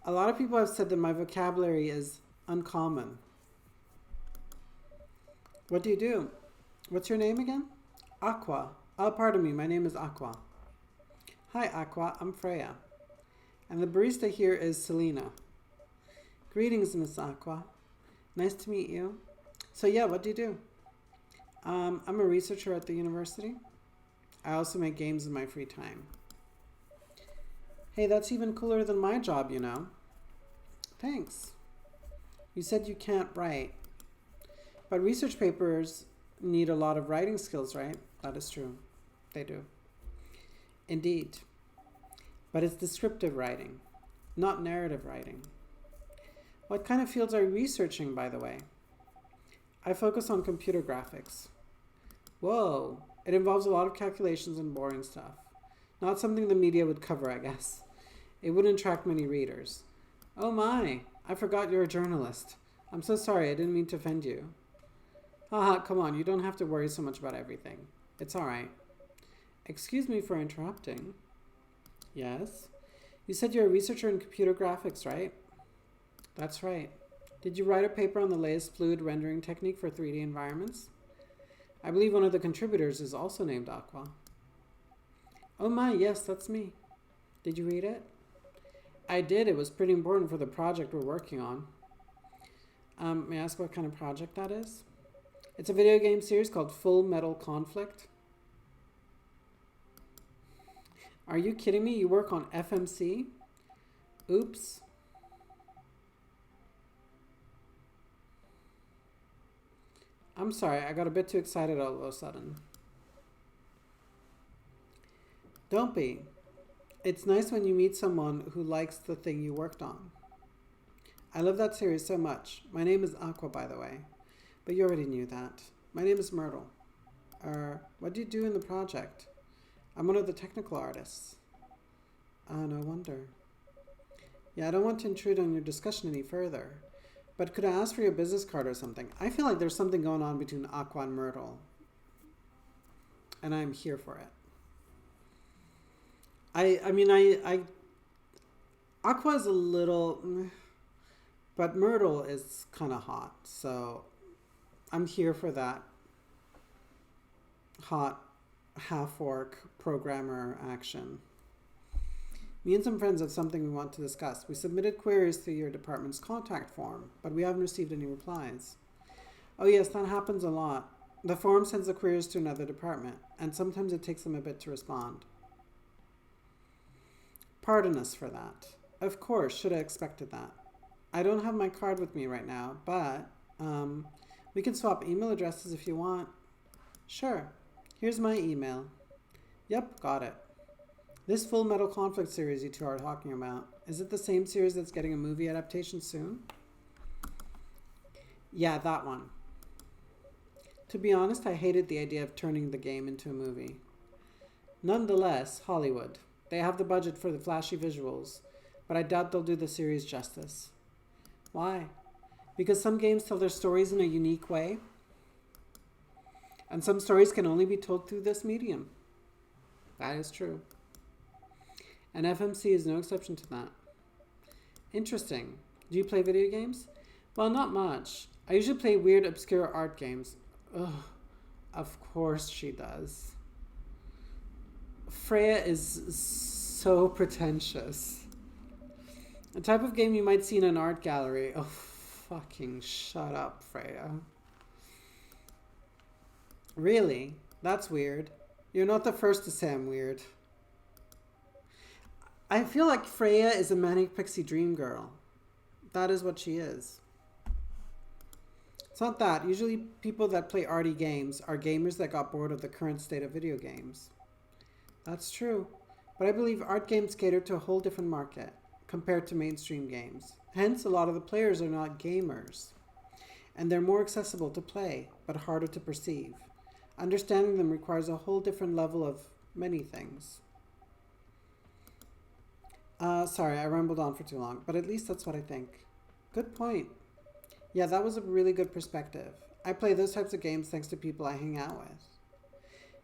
A lot of people have said that my vocabulary is uncommon. What do you do? What's your name again? Aqua. Oh, pardon me. My name is Aqua. Hi, Aqua. I'm Freya. And the barista here is Selena. Greetings, Miss Aqua. Nice to meet you. So yeah, what do you do? I'm a researcher at the university. I also make games in my free time. Hey, that's even cooler than my job, you know. Thanks. You said you can't write. But research papers need a lot of writing skills, right? That is true. They do. Indeed. But it's descriptive writing, not narrative writing. What kind of fields are you researching, by the way? I focus on computer graphics. Whoa. It involves a lot of calculations and boring stuff. Not something the media would cover, I guess. It wouldn't attract many readers. Oh my, I forgot you're a journalist. I'm so sorry, I didn't mean to offend you. Haha, come on, you don't have to worry so much about everything. It's alright. Excuse me for interrupting. Yes? You said you're a researcher in computer graphics, right? That's right. Did you write a paper on the latest fluid rendering technique for 3D environments? I believe one of the contributors is also named Aqua. Oh my, yes, that's me. Did you read it? I did. It was pretty important for the project we're working on. May I ask what kind of project that is? It's a video game series called Full Metal Conflict. Are you kidding me? You work on FMC? Oops. I'm sorry, I got a bit too excited all of a sudden. Don't be. It's nice when you meet someone who likes the thing you worked on. I love that series so much. My name is Aqua, by the way. But you already knew that. My name is Myrtle. What do you do in the project? I'm one of the technical artists. Ah, no wonder. Yeah, I don't want to intrude on your discussion any further. But could I ask for your business card or something? I feel like there's something going on between Aqua and Myrtle. And I'm here for it. Aqua is a little, but Myrtle is kind of hot, so I'm here for that hot half-orc programmer action. Me and some friends have something we want to discuss. We submitted queries through your department's contact form, but we haven't received any replies. Oh yes, that happens a lot. The form sends the queries to another department, and sometimes it takes them a bit to respond. Pardon us for that. Of course, should have expected that. I don't have my card with me right now, but we can swap email addresses if you want. Sure. Here's my email. Yep, got it. This Full Metal Conflict series you two are talking about, is it the same series that's getting a movie adaptation soon? Yeah, that one. To be honest, I hated the idea of turning the game into a movie. Nonetheless, Hollywood. They have the budget for the flashy visuals, but I doubt they'll do the series justice. Why? Because some games tell their stories in a unique way, and some stories can only be told through this medium. That is true. And FMC is no exception to that. Interesting. Do you play video games? Well, not much. I usually play weird, obscure art games. Ugh, of course she does. Freya is so pretentious. A type of game you might see in an art gallery. Oh, fucking shut up, Freya. Really? That's weird. You're not the first to say I'm weird. I feel like Freya is a manic pixie dream girl. That is what she is. It's not that. Usually people that play arty games are gamers that got bored of the current state of video games. That's true. But I believe art games cater to a whole different market compared to mainstream games. Hence, a lot of the players are not gamers. And they're more accessible to play, but harder to perceive. Understanding them requires a whole different level of many things. Sorry, I rambled on for too long, but at least that's what I think. Good point. Yeah, that was a really good perspective. I play those types of games thanks to people I hang out with.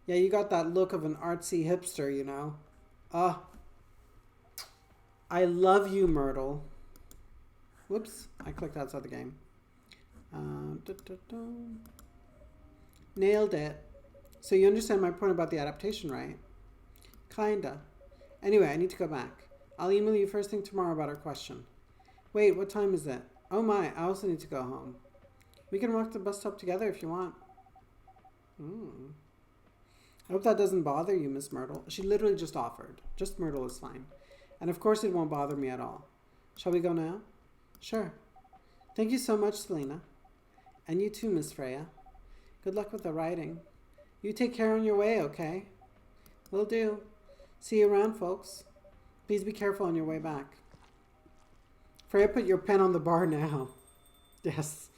Yeah, you got that look of an artsy hipster, you know. I love you, Myrtle. Whoops, I clicked outside the game. Nailed it. So you understand my point about the adaptation, right? Kinda. Anyway, I need to go back. I'll email you first thing tomorrow about our question. Wait, what time is it? Oh my, I also need to go home. We can walk to the bus stop together if you want. I hope that doesn't bother you, Miss Myrtle. She literally just offered. Just Myrtle is fine. And of course it won't bother me at all. Shall we go now? Sure. Thank you so much, Selena. And you too, Miss Freya. Good luck with the writing. You take care on your way, okay? Will do. See you around, folks. Please be careful on your way back. Freya, put your pen on the bar now. Yes.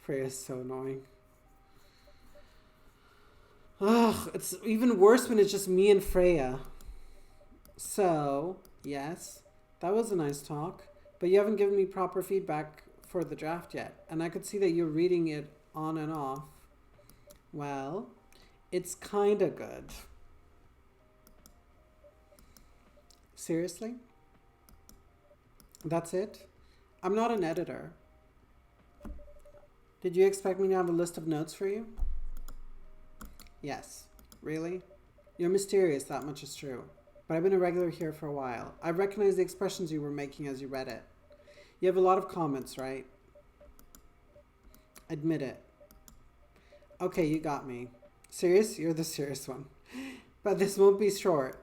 Freya's so annoying. Ugh, it's even worse when it's just me and Freya. So, yes, that was a nice talk, but you haven't given me proper feedback for the draft yet. And I could see that you're reading it on and off. Well, it's kind of good. Seriously? That's it? I'm not an editor. Did you expect me to have a list of notes for you? Yes. Really? You're mysterious, that much is true. But I've been a regular here for a while. I recognize the expressions you were making as you read it. You have a lot of comments, right? Admit it. Okay, you got me. Serious? You're the serious one. But this won't be short.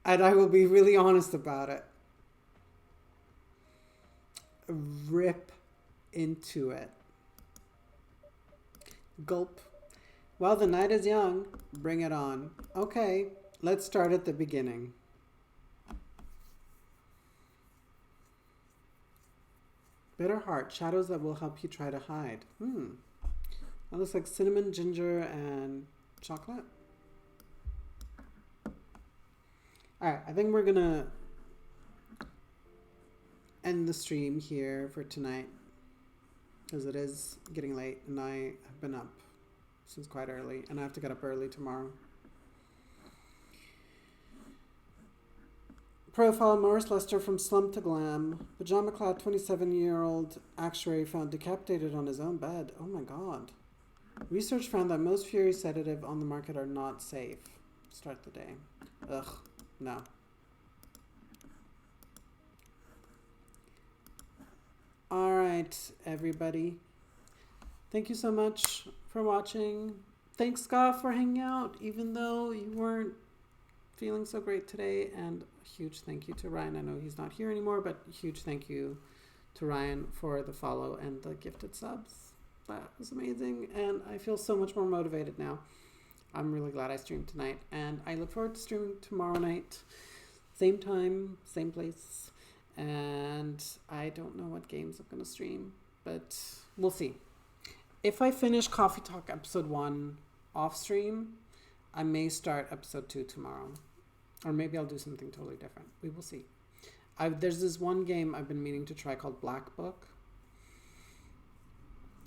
And I will be really honest about it. Rip into it. Gulp. Well, the night is young. Bring it on. Okay, let's start at the beginning. Bitter heart, shadows that will help you try to hide. That looks like cinnamon, ginger, and chocolate. Alright, I think we're gonna end the stream here for tonight, because it is getting late and I have been up since quite early and I have to get up early tomorrow. Profile Morris Lester from Slum to Glam. Pajama clad 27-year-old actuary found decapitated on his own bed. Oh my god. Research found that most Fury sedative on the market are not safe. Start the day. Ugh, no. Alright, everybody. Thank you so much for watching. Thanks, Scott, for hanging out, even though you weren't feeling so great today. And a huge thank you to Ryan. I know he's not here anymore, but a huge thank you to Ryan for the follow and the gifted subs. That was amazing, and I feel so much more motivated now. I'm really glad I streamed tonight, and I look forward to streaming tomorrow night. Same time, same place. And I don't know what games I'm going to stream, but we'll see. If I finish Coffee Talk episode 1 off stream, I may start episode 2 tomorrow. Or maybe I'll do something totally different. We will see. There's this one game I've been meaning to try called Black Book.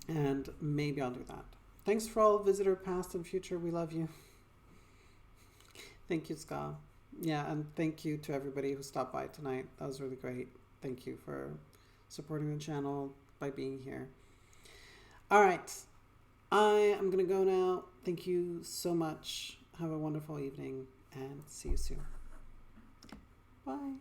And maybe I'll do that. Thanks for all visitor past and future. We love you. Thank you, Ska. Yeah, and thank you to everybody who stopped by tonight. That was really great. Thank you for supporting the channel by being here. All right. I am going to go now. Thank you so much. Have a wonderful evening and see you soon. Bye.